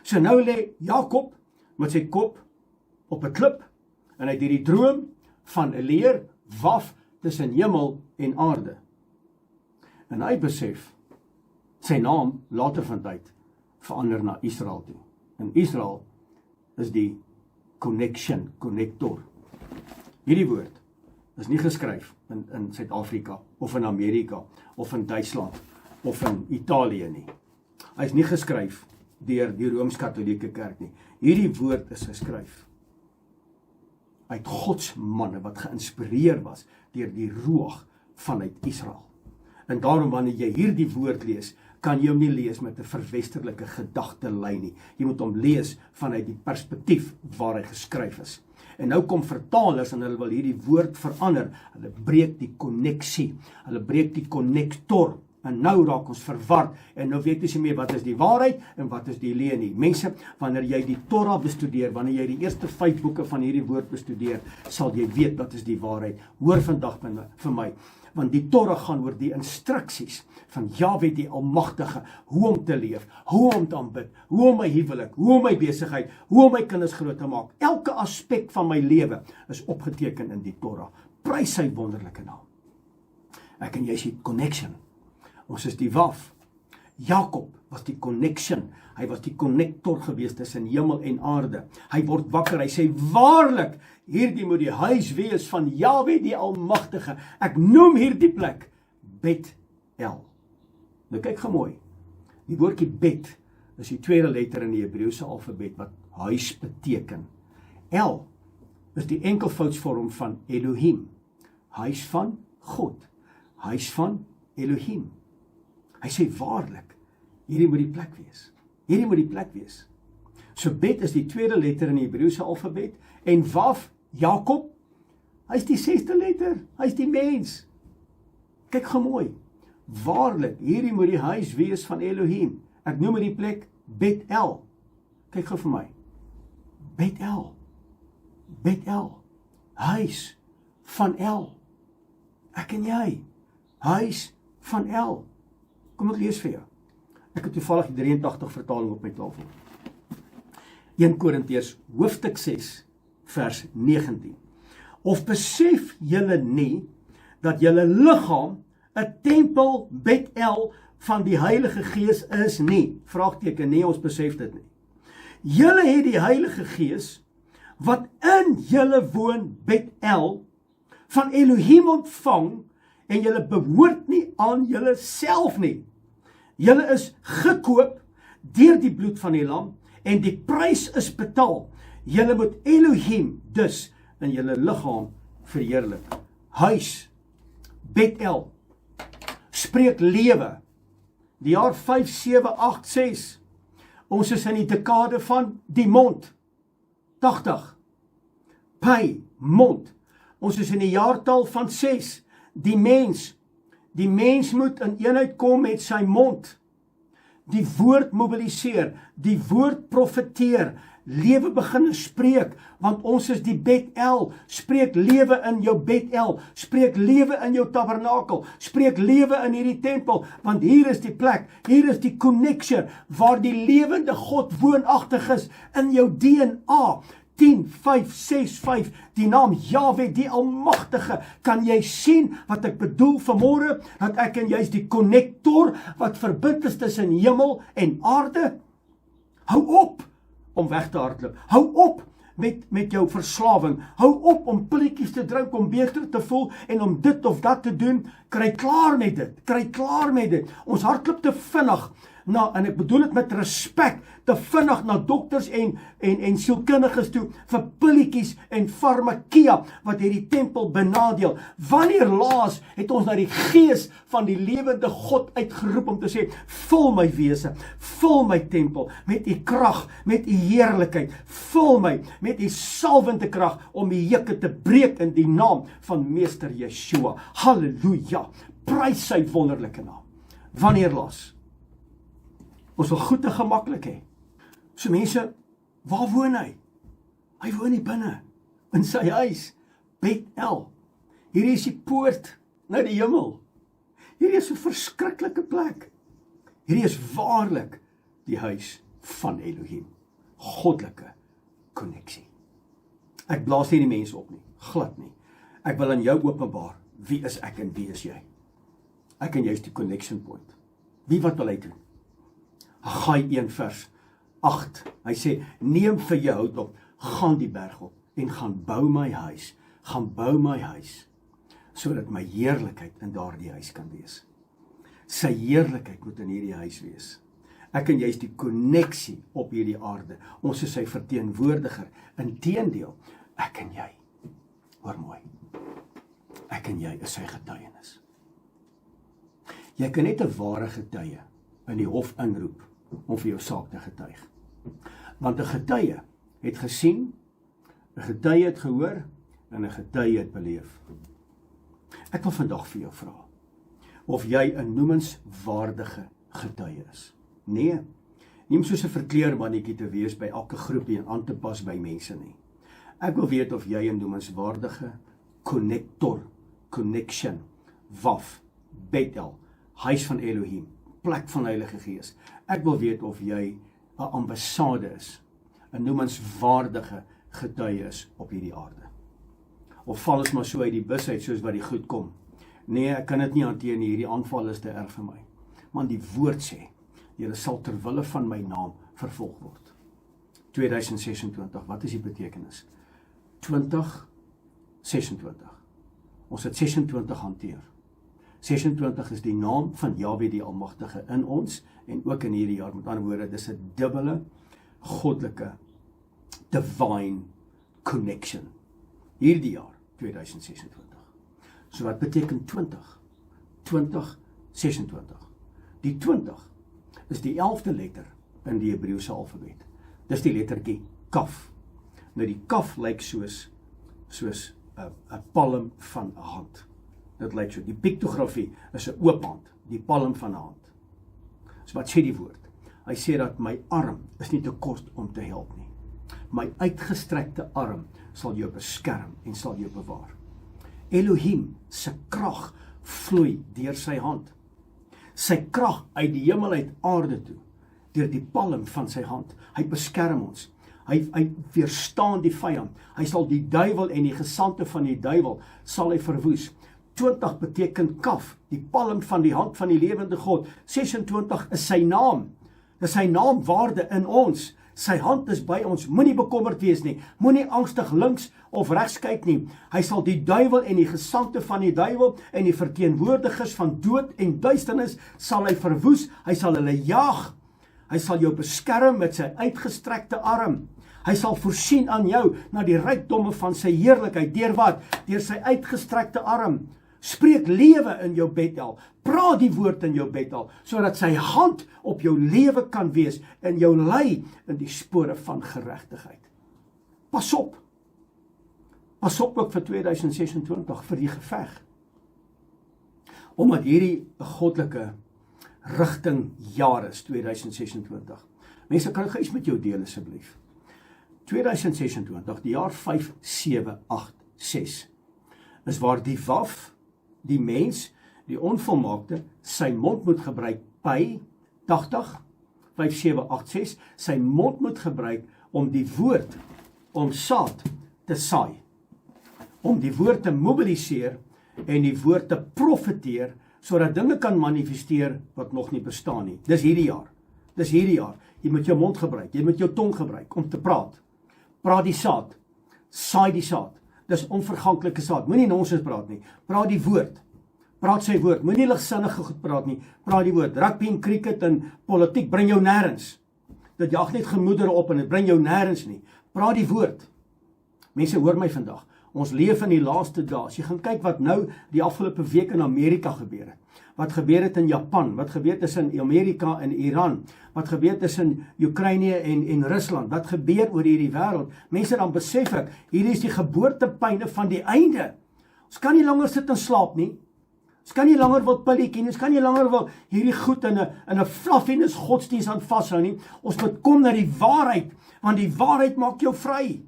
So nou lê Jakob met sy kop op 'n klip en hy het hierdie droom van 'n leer waf tussen hemel en aarde. En hy besef, sy naam later van tyd verander na Israel toe. En Israel is die connection, connector. Hierdie woord is nie geskryf in Suid-Afrika, of in Amerika, of in Duitsland, of in Italië nie. Hy is nie geskryf deur die Rooms-Katolieke Kerk nie. Hierdie woord is geskryf uit Gods manne wat geïnspireer was deur die Ruach vanuit Israel. En daarom wanneer jy hierdie woord lees, kan jy hom nie lees met 'n verwesterlike gedagtelyn nie. Jy moet hom lees vanuit die perspektief waar hy geskryf is. En nou kom vertalers en hulle wil hierdie woord verander. Hulle breek die konneksie. Hulle breek die konnektor. En nou raak ons verward en nou weet ons nie meer wat is die waarheid en wat is die leuen nie. Mense, wanneer jy die Torah bestudeer, wanneer jy die eerste 5 boeke van hierdie woord bestudeer, sal jy weet wat is die waarheid. Hoor vandag vir my, want die Torah gaan oor die instruksies van Jahwe die Almagtige, hoe om te leef, hoe om te aanbid, hoe om my huwelik, hoe om my besigheid, hoe om my kinders groot te maak. Elke aspek van my lewe is opgeteken in die Torah. Prys sy wonderlike naam. Ek en jy sien connection. Ons is die waf. Jakob was die connection. Hy was die connector gewees tussen hemel en aarde. Hy word wakker, hy sê, waarlik, hierdie moet die huis wees van Jahwe die Almagtige. Ek noem hierdie plek Bet-El. Nou kyk gou mooi. Die woordjie Bet is die tweede letter in die Hebreëse alfabet wat huis beteken. El is die enkelvoudsvorm van Elohim. Huis van God. Huis van Elohim. Hy sê waarlik, hierdie moet die plek wees. Hierdie moet die plek wees. So Bet is die tweede letter in die Hebreëse alfabet en Waf, Jakob, hy is die 6de letter, hy is die mens. Kyk gou mooi. Waarlik, hierdie moet die huis wees van Elohim. Ek noem die plek Bet-El. Kyk gou vir my. Bet-El. Bet-El. Huis van El. Ek en jy. Huis van El. Kom ek lees vir jou. Ek het toevallig die 83 vertaling op my tafel. 1 Korintiërs hoofstuk 6 vers 19. Of besef julle nie dat julle liggaam 'n tempel Bet-El van die Heilige Gees is nie? Vraagteken, nee, ons besef dit nie. Julle het die Heilige Gees wat in julle woon, Bet-El, van Elohim ontvang en julle behoort nie aan julle self nie. Julle is gekoop deur die bloed van die lam en die prys is betaal. Julle moet Elohim dus in julle liggaam verheerlik. Huis Bethel spreek lewe. Die jaar 5786. Ons is in die dekade van die mond. 80. Pi, mond. Ons is in die jaartal van 6. Die mens. Die mens moet in eenheid kom met sy mond. Die woord mobiliseer. Die woord profeteer. Lewe begin spreek, want ons is die Bethel. Spreek lewe in jou Bethel. Spreek lewe in jou tabernakel. Spreek lewe in hierdie tempel, want hier is die plek, hier is die connection, waar die lewende God woonagtig is in jou DNA. 10:565, die naam Jahwe, die Almagtige. Kan jy sien wat ek bedoel vanmôre? Dat ek en jy is die connector wat verbind is tussen hemel en aarde. Hou op om weg te hardloop. Hou op met jou verslawing. Hou op om pilletjies te drink om beter te voel en om dit of dat te doen. Kry klaar met dit. Kry klaar met dit. Ons hardloop te vinnig en ek bedoel dit met respek, te vinnig na dokters en sielkundiges toe vir pilletjies en farmakia wat hierdie tempel benadeel. Wanneer laas het ons na die gees van die lewende God uitgeroep om te sê, vul my wese, vul my tempel met u krag, met u heerlikheid, vul my met u salwende krag om die juke te breek in die naam van Meester Yeshua. Halleluja, prys sy wonderlike naam. Wanneer laas? Ons wil goed en gemaklik hê. So mense, waar woon hy? Hy woon hier binne, in sy huis, Bethel. Hierdie is die poort na die hemel. Hierdie is 'n verskriklike plek. Hierdie is waarlik die huis van Elohim. Goddelike konneksie. Ek blaas nie die mense op nie, glad nie. Ek wil aan jou openbaar, wie is ek en wie is jy? Ek en jy is die connection point. Wie wat wil hy doen? Haggai 1 vers 8. Hy sê, neem vir jou hout op, gaan die berg op en gaan bou my huis, sodat my heerlikheid in daardie huis kan wees. Sy heerlikheid moet in hierdie huis wees. Ek en jy is die konneksie op hierdie aarde. Ons is sy verteenwoordiger. Inteendeel, ek en jy, hoor mooi, ek en jy is sy getuienis. Jy kan net 'n ware getuie in die hof inroep om vir jou saak te getuig. Want 'n getuie het gesien, 'n getuie het gehoor en 'n getuie het beleef. Ek wil vandag vir jou vra of jy 'n noemenswaardige getuie is. Nee, nie om soos 'n verkleermannetjie te wees by elke groepie en aan te pas by mense nie. Ek wil weet of jy 'n noemenswaardige connection, Waf, Bethel, huis van Elohim, plek van Heilige Gees. Ek wil weet of jy 'n ambassade is, 'n noemenswaardige getuie is op hierdie aarde. Of val ons maar so uit die bus uit soos wat die goed kom. Nee, ek kan dit nie hanteer nie, hierdie aanval is te erg vir my. Want die woord sê, julle sal ter wille van my naam vervolg word. 2026, wat is die betekenis? 2026. Ons het 26 hanteer. 26 is die naam van Jahwe die Almagtige in ons en ook in hierdie jaar. Met ander woorde, dis 'n dubbele goddelike divine connection. Hierdie jaar 2026. So wat beteken 20? 2026. Die 20 is die 11de letter in die Hebreëse alfabet. Dis die lettertjie kaf. Nou die kaf lyk soos 'n palm van 'n hand. Dit lyk so. Die piktografie is 'n oop hand, die palm van 'n hand. So wat sê die woord? Hy sê dat my arm is nie te kort om te help nie. My uitgestrekte arm sal jou beskerm en sal jou bewaar. Elohim se krag vloei deur sy hand. Sy krag uit die hemel uit aarde toe, deur die palm van sy hand. Hy beskerm ons. Hy weerstaan die vyand. Hy sal die duiwel en die gesante van die duiwel sal hy verwoes. 20 beteken kaf, die palm van die hand van die lewende God. 26 is sy naam. Dis sy naamwaarde in ons. Sy hand is by ons. Moenie bekommerd wees nie. Moenie angstig links of regs kyk nie. Hy sal die duiwel en die gesante van die duiwel en die verteenwoordigers van dood en duisternis sal hy verwoes. Hy sal hulle jaag. Hy sal jou beskerm met sy uitgestrekte arm. Hy sal voorsien aan jou na die rykdomme van sy heerlikheid. Deur wat? Deur sy uitgestrekte arm. Spreek lewe in jou Bethel. Praat die woord in jou Bethel, sodat sy hand op jou lewe kan wees en jou lei in die spore van geregtigheid. Pas op. Pas op ook vir 2026, vir die geveg. Omdat hierdie 'n goddelike rigting jaar is, 2026. Mense, kan ek iets met jou deel asseblief? 2026, die jaar 5786, is waar die waf, die mens, die onvolmaakte, sy mond moet gebruik, by 5786, sy mond moet gebruik om die woord, om saad te saai, om die woord te mobiliseer en die woord te profeteer, sodat dinge kan manifesteer wat nog nie bestaan nie. Dis hierdie jaar. Dis hierdie jaar. Jy moet jou mond gebruik, jy moet jou tong gebruik om te praat. Praat die saad. Saai die saad. Dis onverganklike saad. Moenie nonsens praat nie. Praat die woord. Praat sy woord. Moenie ligsinnige goed praat nie. Praat die woord. Rugby en cricket en politiek bring jou nêrens. Dit jag net gemoedere op en dit bring jou nêrens nie. Praat die woord. Mense, hoor my vandag. Ons leef in die laaste dae. As jy gaan kyk wat nou die afgelope week in Amerika gebeur het. Wat gebeur het in Japan, wat gebeur het in Amerika en Iran, wat gebeur het in Oekraïne en Rusland, wat gebeur oor hierdie wêreld. Mense, dan besef ek, hier is die geboortepyne van die einde. Ons kan nie langer sit en slaap nie. Ons kan nie langer wil pilletjie nie, ons kan nie langer wil hierdie goed in 'n fluffiness godsdienst aan vashou nie. Ons moet kom na die waarheid, want die waarheid maak jou vry.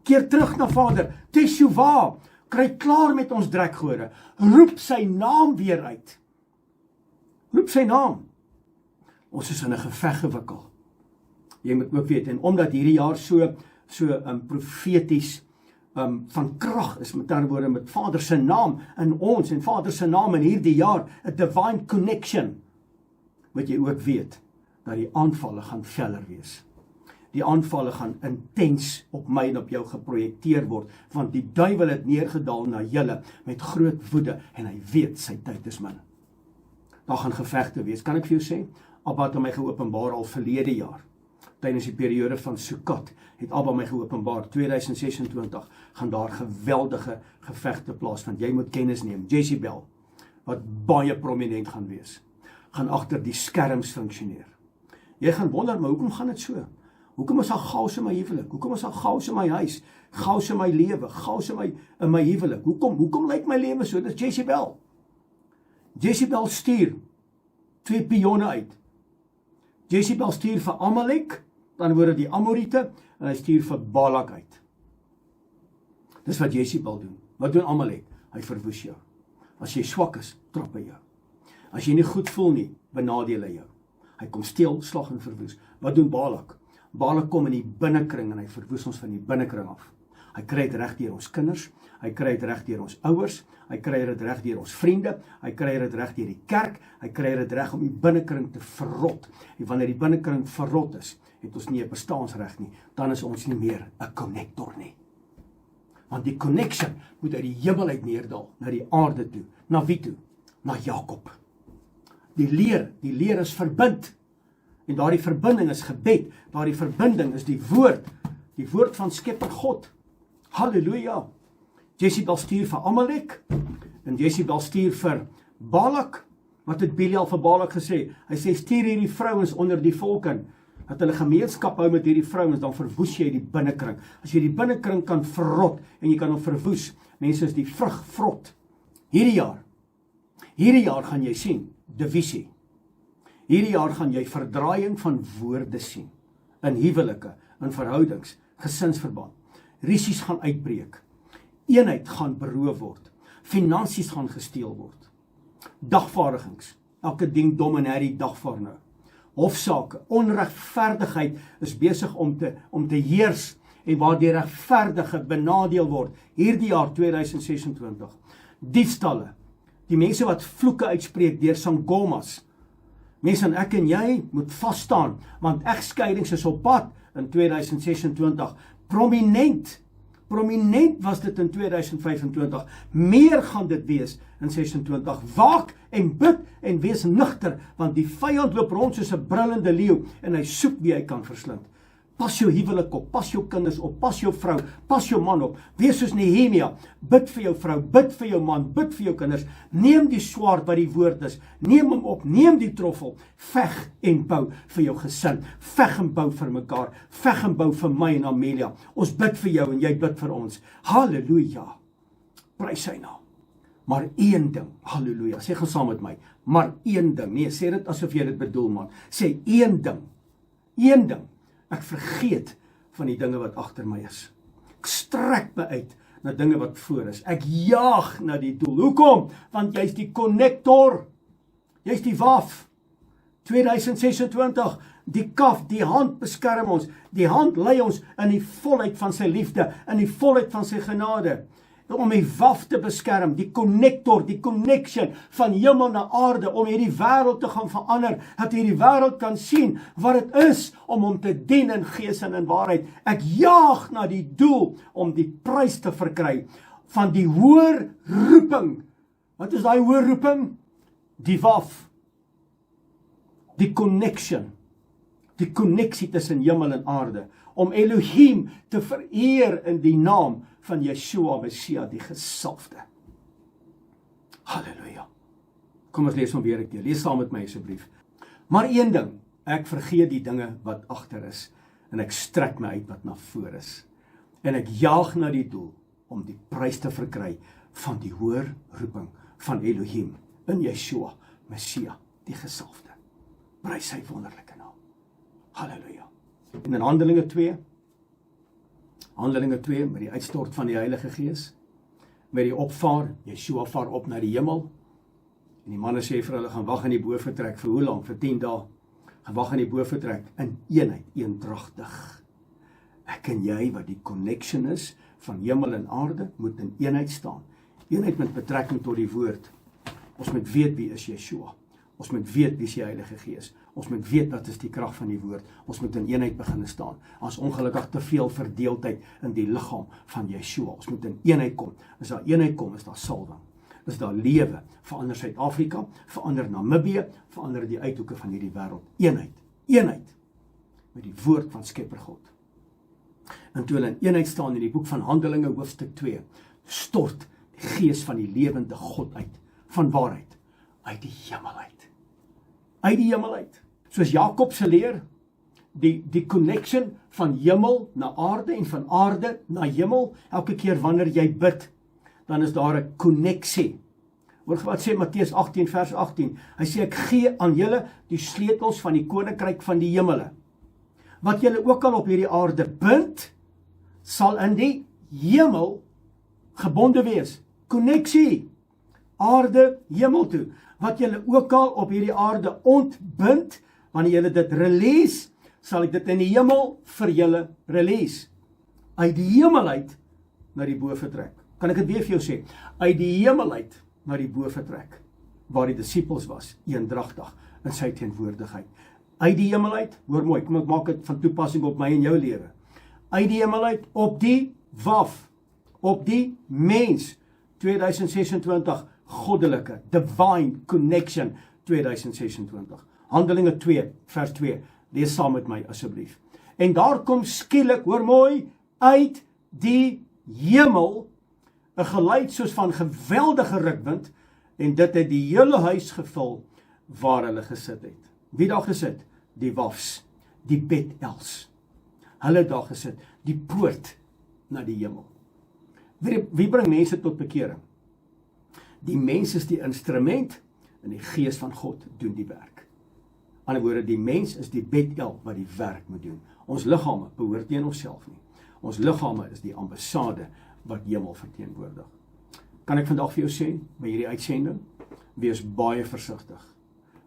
Keer terug na Vader, Teshuvah, kry klaar met ons drekgode, roep sy naam weer uit. Roep sy naam. Ons is in 'n geveg gewikkel. Jy moet ook weet, en omdat hierdie jaar so profeties van krag is, met ander woorde, met Vader se naam in ons, en Vader se naam in hierdie jaar, 'n divine connection, moet jy ook weet, dat die aanvalle gaan feller wees. Die aanvalle gaan intens op my en op jou geprojekteer word, want die duiwel het neergedaal na julle met groot woede, en hy weet sy tyd is min. Daar gaan gevegte wees. Kan ek vir jou sê, Abba het my geopenbaar al verlede jaar, tydens die periode van Sukkot, het Abba my geopenbaar, 2026, gaan daar geweldige gevegte plaasvind. Jy moet kennis neem. Jezebel, wat baie prominent gaan wees, gaan agter die skerms funksioneer. Jy gaan wonder, maar hoekom gaan dit so? Hoekom is daar chaos in my huwelik? Hoekom is daar chaos in my huis? Chaos in my lewe? Chaos in my huwelik? Hoekom lyk my lewe so? Dit is Jezebel. Jezebel stuur 2 pionne uit. Jezebel stuur vir Amalek, dan word die Amorite, en hy stuur vir Balak uit. Dis wat Jezebel doen. Wat doen Amalek? Hy verwoes jou. As jy swak is, trap hy jou. As jy nie goed voel nie, benadeel hy jou. Hy kom steel, slag en verwoes. Wat doen Balak? Balak kom in die binnekring en hy verwoes ons van die binnekring af. Hy kry dit reg deur ons kinders, hy kry dit reg deur ons ouers, hy kry dit reg deur ons vriende, hy kry dit reg deur die kerk, hy kry dit reg om die binnekring te verrot. En wanneer die binnekring verrot is, het ons nie 'n bestaansreg nie, dan is ons nie meer 'n connector nie. Want die connection moet uit die hemel uit neerdal, na die aarde toe. Na wie toe? Na Jakob. Die leer is verbind. En daardie verbinding is gebed, daardie verbinding is die woord van Skepper God. Halleluja. Jezebel stuur vir Amalek, en Jezebel stuur vir Balak. Wat het Belial vir Balak gesê? Hy sê, stuur hierdie vrouens onder die volk in, dat hulle gemeenskap hou met hierdie vrouens, dan verwoes jy die binnekring. As jy die binnekring kan verrot, en jy kan hom verwoes, mense, is die vrug vrot. Hierdie jaar gaan jy sien, divisie. Hierdie jaar gaan jy verdraaiing van woorde sien, in huwelike, in verhoudings, gesinsverband. Risies gaan uitbreek, eenheid gaan beroof word, finansies gaan gesteel word, dagvaardigings, elke ding domineer dagvaar nou, hofsaake, onregverdigheid is besig om te heers, en waar die regverdige benadeel word, hierdie jaar 2026, diefstalle, die mense wat vloeke uitspreek deur sangomas. Mense, en ek en jy moet vasstaan, want egskeidings is op pad in 2026. Prominent was dit in 2025. Meer gaan dit wees in 26. Waak en bid en wees nugter, want die vyand loop rond soos 'n brullende leeu en hy soek wie hy kan verslind. Pas jou huwelik op, pas jou kinders op, pas jou vrou, pas jou man op. Wees soos Nehemia, bid vir jou vrou, bid vir jou man, bid vir jou kinders. Neem die swaard wat die woord is, neem hom op, neem die troffel, veg en bou vir jou gesin, veg en bou vir mekaar, veg en bou vir my en Amelia. Ons bid vir jou en jy bid vir ons. Halleluja, prys sy naam. Maar een ding, halleluja, sê gou saam met my, maar een ding, nee, sê dit asof jy dit bedoel man, sê een ding, ek vergeet van die dinge wat agter my is. Ek strek my uit na dinge wat voor is. Ek jaag na die doel. Hoekom? Want jy's die konnektor. Jy's die waf. 2026, die kaf, die hand beskerm ons. Die hand lei ons in die volheid van sy liefde, in die volheid van sy genade. Om die waf te beskerm, die konnektor, die connection van hemel na aarde, om hierdie wêreld te gaan verander, dat hierdie wêreld kan sien wat dit is om hom te dien in gees en in waarheid. Ek jaag na die doel om die prys te verkry van die hoër roeping. Wat is daai hoër roeping? Die waf, die connection, die konneksie tussen hemel en aarde, om Elohim te vereer in die naam van Yeshua Messia, die gesalfde. Halleluja. Kom ons lees hom weer 'n keer. Lees saam met my asseblief. Maar een ding, ek vergeet die dinge wat agter is, en ek strek my uit wat na voor is. En ek jaag na die doel, om die prys te verkry van die hoër roeping van Elohim, in Yeshua Messia, die gesalfde. Prys sy wonderlike naam. Halleluja. En in Handelinge 2, met die uitstort van die Heilige Gees, met die opvaar, Yeshua vaar op na die hemel, en die manne sê vir hulle, gaan wag in die boventrek, vir hoe lang? Vir 10 dae, gaan wag in die boventrek, in eenheid, eendragtig. Ek en jy, wat die connection is, van hemel en aarde, moet in eenheid staan. Eenheid met betrekking tot die woord. Ons moet weet wie is Yeshua. Ons moet weet wie is die Heilige Gees. Ons moet weet wat is die krag van die woord. Ons moet in eenheid begin staan. Ons ongelukkig te veel verdeeldheid in die liggaam van Yeshua. Ons moet in eenheid kom. As daar eenheid kom, is daar salwing. Is daar lewe. Verander Suid-Afrika, verander Namibië, verander die uithoeke van hierdie wêreld. Eenheid. Met die woord van Skepper God. En toe hulle in eenheid staan in die boek van Handelinge hoofstuk 2, stort die gees van die lewende God uit. Van waarheid. Uit die hemel uit. Uit die hemel uit. Soos Jakob se leer, die connection van hemel na aarde en van aarde na hemel, elke keer wanneer jy bid, dan is daar 'n konneksie. Hoor wat sê Matteus 18 vers 18. Hy sê, ek gee aan julle die sleutels van die koninkryk van die hemele. Wat julle ook al op hierdie aarde bind, sal in die hemel gebonde wees. Konneksie. Aarde, hemel toe. Wat julle ook al op hierdie aarde ontbind, wanneer julle dit release, sal ek dit in die hemel vir julle release. Uit die hemel uit na die bo vertrek. Kan ek dit weer vir jou sê? Uit die hemel uit na die bo vertrek, waar die disippels was, eendragtig in sy teenwoordigheid. Uit die hemel uit, hoor mooi, kom ek maak dit van toepassing op my en jou lewe. Uit die hemel uit, op die waf, op die mens, 2026, goddelike, divine connection 2026. Handelinge 2, vers 2. Lees saam met my asseblief. En daar kom skielik, hoor mooi, uit die hemel 'n geluid soos van geweldige rukwind, en dit het die hele huis gevul waar hulle gesit het. Wie daar gesit? Die wafs, die Bet-Els. Hulle daar gesit, die poort na die hemel. Wie bring mense tot bekering? Die mens is die instrument en die gees van God doen die werk. Aan die woorde, die mens is die Bet-El wat die werk moet doen. Ons liggame behoort nie aan onsself nie. Ons liggame is die ambassade wat hemel verteenwoordig. Kan ek vandag vir jou sê, by hierdie uitsending, wees baie versigtig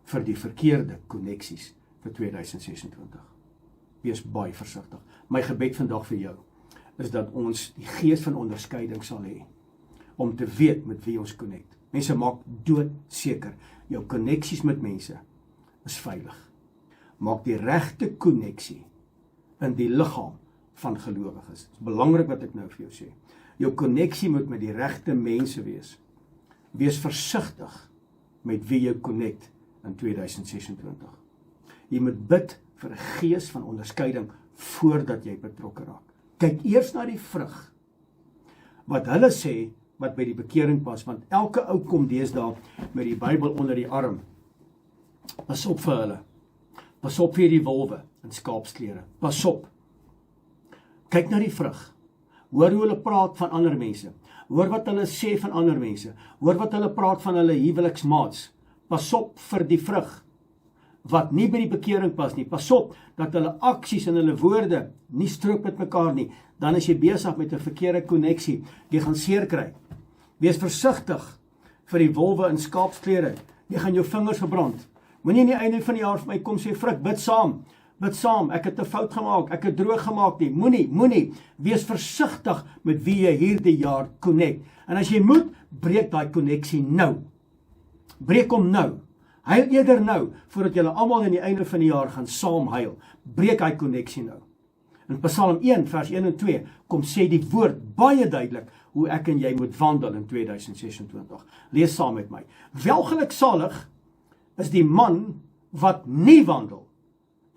vir die verkeerde konneksies vir 2026. Wees baie versigtig. My gebed vandag vir jou is dat ons die gees van onderskeiding sal hê om te weet met wie ons connect. Mense maak doodseker jou konneksies met mense is veilig. Maak die regte konneksie in die liggaam van gelowiges. Dit is belangrik wat ek nou vir jou sê. Jou konneksie moet met die regte mense wees. Wees versigtig met wie jy connect in 2026. Jy moet bid vir 'n gees van onderskeiding voordat jy betrokke raak. Kyk eers na die vrug. Wat hulle sê, wat by die bekering pas, want elke ou kom deesdae met die Bybel onder die arm. Pas op vir hulle. Pas op vir die wolwe in skaapsklere. Pas op. Kyk na die vrug. Hoor hoe hulle praat van ander mense. Hoor wat hulle sê van ander mense. Hoor wat hulle praat van hulle huweliksmaats. Pas op vir die vrug wat nie by die bekering pas nie. Pas op dat hulle aksies en hulle woorde nie strook met mekaar nie. Dan is jy besig met 'n verkeerde koneksie. Jy gaan seer kry. Wees versigtig vir die wolwe in skaapsklere. Jy gaan jou vingers verbrand. Moenie aan die einde van die jaar vir my kom sê, Frik, bid saam. Bid saam, ek het 'n fout gemaak, ek het droog gemaak nie. Moenie. Wees versigtig met wie jy hierdie jaar connect. En as jy moet, breek daai koneksie nou. Breek hom nou. Huil eerder nou, voordat julle almal aan die einde van die jaar gaan saam huil. Breek daai koneksie nou. In Psalm 1 vers 1 en 2 kom sê die woord baie duidelik hoe ek en jy moet wandel in 2026. Lees saam met my. Welgeluksalig is die man wat nie wandel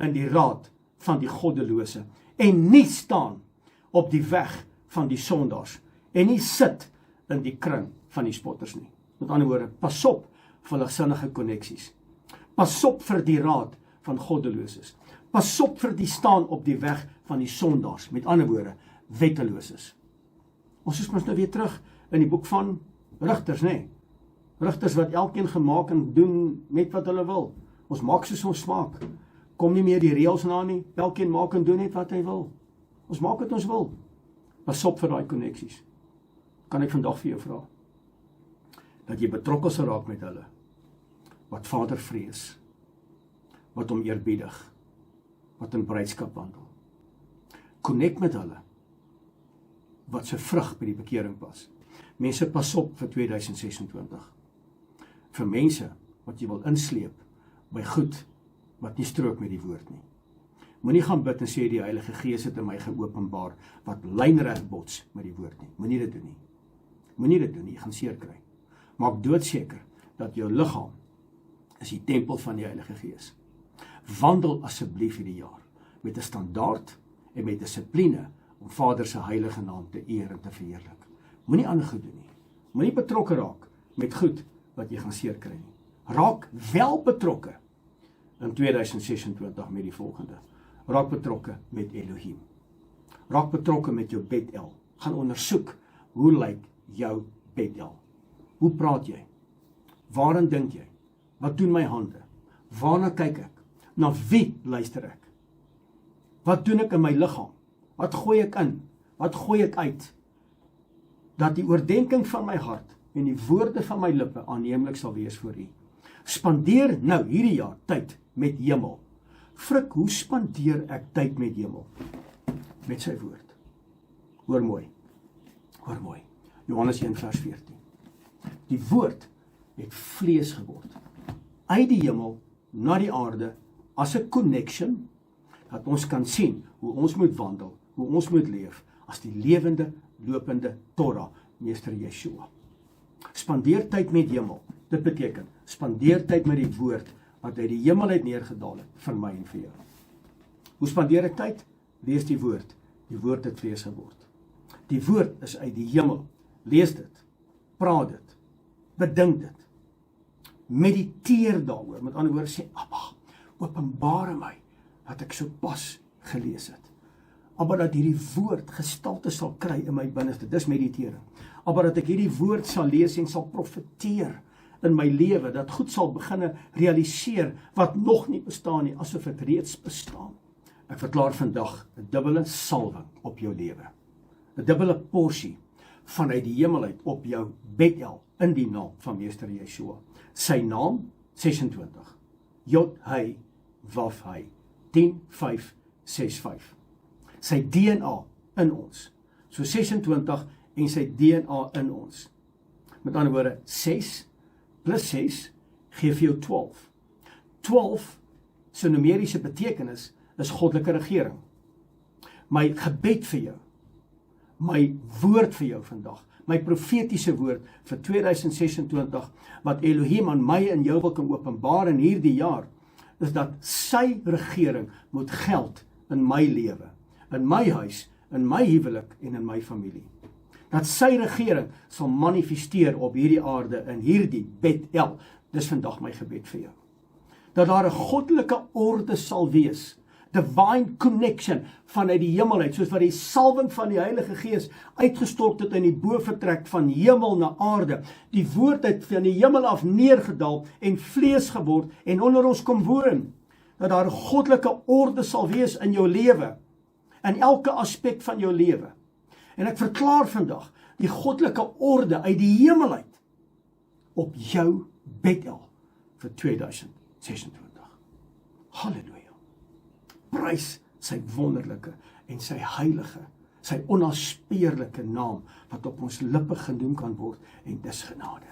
in die raad van die goddelose en nie staan op die weg van die sondaars en nie sit in die kring van die spotters nie. Met ander woorde, pas op vir ligsinnige koneksies. Pas op vir die raad van goddeloses. Pas op vir die staan op die weg van die sondaars. Met ander woorde, wetteloses. Ons is mos nou weer terug in die boek van Rigters, nê? Rigters wat elkeen gemaak en doen net wat hulle wil. Ons maak soos ons smaak. Kom nie meer die reëls na nie. Elkeen maak en doen net wat hy wil. Ons maak wat ons wil. Pas op vir daai koneksies. Kan ek vandag vir jou vra dat jy betrokke sal raak met hulle wat Vader vrees, wat hom eerbiedig, wat in bruidskap wandel. Connect met hulle wat se vrug by die bekering pas. Mense, pas op vir 2026. Vir mense wat jy wil insleep by goed wat nie strook met die woord nie. Moenie gaan bid en sê die Heilige Gees het in my geopenbaar wat lynreg bots met die woord nie. Moenie dit doen nie. Moenie dit doen nie, jy gaan seer kry. Maak doodseker dat jou liggaam is die tempel van die Heilige Gees. Wandel asseblief hierdie jaar met 'n standaard en met dissipline om Vader se heilige naam te eer en te verheerlik. Moenie ander goed doen nie. Moenie betrokke raak met goed wat jy gaan seer kry nie. Raak wel betrokke in 2026 met die volgende. Raak betrokke met Elohim. Raak betrokke met jou Bethel. Gaan ondersoek, hoe lyk jou Bethel? Hoe praat jy? Waarin dink jy? Wat doen my hande? Waarna kyk ek? Na wie luister ek? Wat doen ek in my liggaam? Wat gooi ek in? Wat gooi ek uit? Dat die oordeenking van my hart en die woorde van my lippe aanneemlik sal wees voor U. Spandeer nou hierdie jaar tyd met Hemel. Frik, hoe spandeer ek tyd met Hemel? Met sy woord. Hoor mooi. Hoor mooi. Johannes 1 vers 14. Die woord het vlees geword. Uit die hemel na die aarde as 'n connection dat ons kan sien hoe ons moet wandel, hoe ons moet leef as die lewende, lopende Torah, Meester Yeshua. Spandeer tyd met Hemel. Dit beteken, spandeer tyd met die woord wat uit die hemel uit neergedaal het vir my en vir jou. Hoe spandeer ek tyd? Lees die woord. Die woord het vlees geword. Die woord is uit die hemel. Lees dit. Praat dit. Bedink dit. Mediteer daaroor. Met ander woorde sê, Abba, openbare my wat ek so pas gelees het. Abba, dat hierdie woord gestalte sal kry in my binneste. Dis meditering. Abba, dat ek hierdie woord sal lees en sal profeteer in my lewe, dat goed sal begin realiseer wat nog nie bestaan nie, asof dit reeds bestaan. Ek verklaar vandag 'n dubbele salwing op jou lewe. 'n Dubbele porsie vanuit die hemel uit op jou Bethel in die naam van Meester Yeshua. Sy naam 26. Jod-Hei, Waf-Hei. 10-5-6-5. Sy DNA in ons. So 26 en sy DNA in ons. Met ander woorde, 6 plus 6 gee vir jou 12. 12 se numeriese betekenis is goddelike regering. My gebed vir jou, my woord vir jou vandag, my profetiese woord vir 2026, wat Elohim aan my en jou wil kan openbaar in hierdie jaar, is dat sy regering moet geld in my lewe, in my huis, in my huwelik en in my familie. Dat sy regering sal manifesteer op hierdie aarde in hierdie Bethel. Dis vandag my gebed vir jou. Dat daar 'n goddelike orde sal wees, divine connection vanuit die hemel uit, soos wat die salwing van die Heilige Gees uitgestort het in die bovertrek van hemel na aarde. Die woord het van die hemel af neergedaal en vlees geword en onder ons kom woon. Dat daar 'n goddelike orde sal wees in jou lewe, in elke aspek van jou lewe. En ek verklaar vandag die goddelike orde uit die hemel uit op jou Bethel vir 2026. Halleluja. Prys sy wonderlike en sy heilige, sy onaspeurlike naam wat op ons lippe genoem kan word, en dis genade.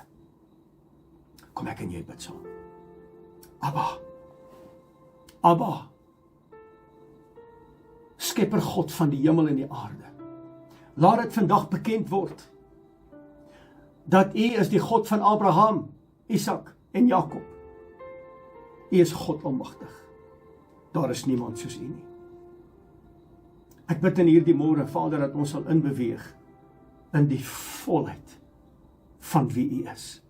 Kom ek en jy bid saam. Abba, Abba, Skepper God van die hemel en die aarde, laat dit vandag bekend word dat U is die God van Abraham, Isak en Jakob. U is God almagtig. Daar is niemand soos U nie. Ek bid in hierdie môre, Vader, dat ons sal inbeweeg in die volheid van wie U is.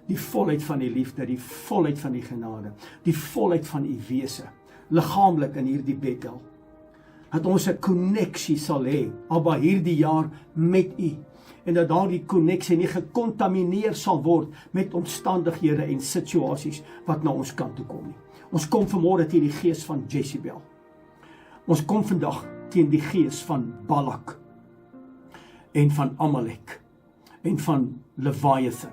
Die volheid van die liefde, die volheid van die genade, die volheid van U wese, liggaamlik in hierdie Bethel. Dat ons 'n koneksie sal hê, Abba, hierdie jaar met U. En dat daardie koneksie nie gekontamineer sal word met omstandighede en situasies wat na ons kant toe kom nie. Ons kom vanmôre teen die gees van Jezebel. Ons kom vandag teen die gees van Balak en van Amalek en van Leviathan.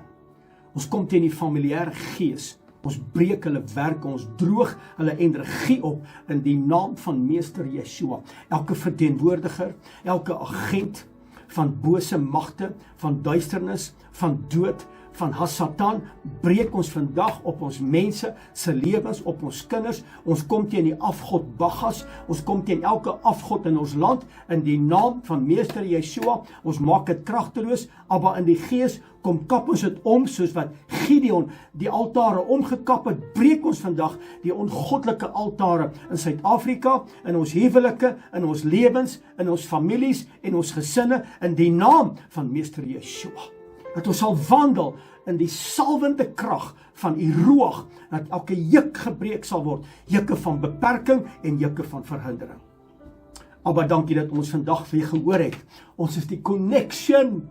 Ons kom teen die familiêre gees. Ons breek hulle werke, ons droog hulle energie op in die naam van Meester Yeshua. Elke verteenwoordiger, elke agent van bose magte, van duisternis, van dood, van Hasatan, breek ons vandag op ons mense se lewens, op ons kinders. Ons kom teen die afgod Bagas, ons kom teen elke afgod in ons land, in die naam van Meester Yeshua. Ons maak dit kragteloos, maar in die gees kom kap ons dit om, soos wat Gideon die altare omgekap het, breek ons vandag die ongoddelike altare in Suid-Afrika, in ons huwelike, in ons lewens, in ons families en ons gesinne, in die naam van Meester Yeshua. Dat ons sal wandel in die salwende krag van U Ruach, dat elke juk gebreek sal word, jukke van beperking en jukke van verhindering. Maar dankie dat ons vandag vir U gehoor het. Ons is die connection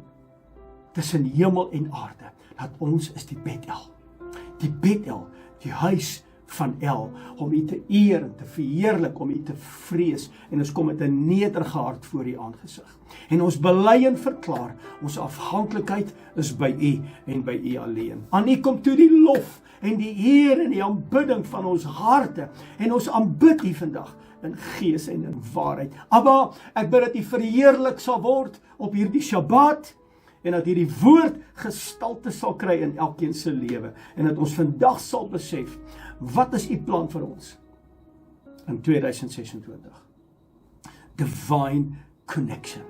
tussen hemel en aarde, dat ons is die Bethel, die huis van El, om U te eer en te verheerlik, om U te vrees, en ons kom met 'n nederige hart voor U aangesig. En ons bely en verklaar, ons afhanklikheid is by U en by U alleen. Aan U kom toe die lof en die eer en die aanbidding van ons harte, en ons aanbid U vandag in gees en in waarheid. Abba, ek bid dat U verheerlik sal word op hierdie Shabbat, en dat hierdie woord gestalte sal kry in elkeen se lewe, en dat ons vandag sal besef, wat is U plan vir ons in 2026? Divine connection,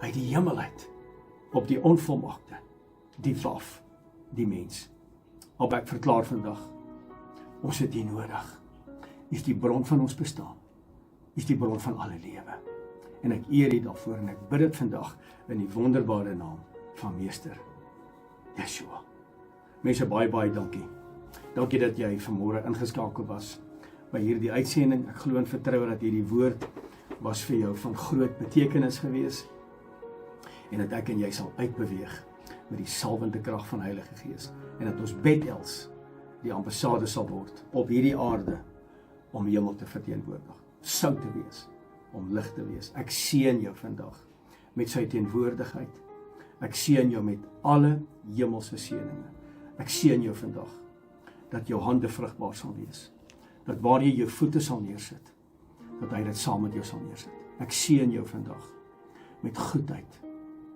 uit die hemel uit, op die onvolmaakte, die waf, die mens. Op ek verklaar vandag, ons het U nodig. U is die bron van ons bestaan, U is die bron van alle lewe. En ek eer U daarvoor, en ek bid dit vandag in die wonderbare naam van Meester Yeshua. Mense, baie dankie. Dankie dat jy vanmôre ingeskakel was by hierdie uitsending. Ek glo en vertrou dat hierdie woord was vir jou van groot betekenis gewees, en dat ek en jy sal uitbeweeg met die salwende krag van Heilige Gees, en dat ons Bethels die ambassade sal word op hierdie aarde om hemel te verteenwoordig, sout te wees, om lig te wees. Ek seën jou vandag met sy teenwoordigheid. Ek seën jou met alle hemelse seëninge. Ek seën jou vandag dat jou hande vrugbaar sal wees, dat waar jy jou voete sal neersit, dat hy dit saam met jou sal neersit. Ek seën jou vandag met goedheid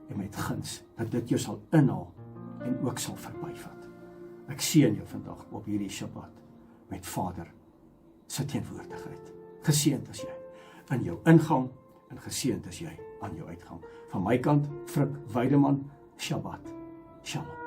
en met guns, dat dit jou sal inhaal en ook sal verbyvat. Ek seën jou vandag op hierdie Shabbat met Vader se teenwoordigheid. Geseënd is jy in jou ingang en geseënd is jy aan jou uitgang. Van my kant, Frik Weideman, Shabbat. Shalom.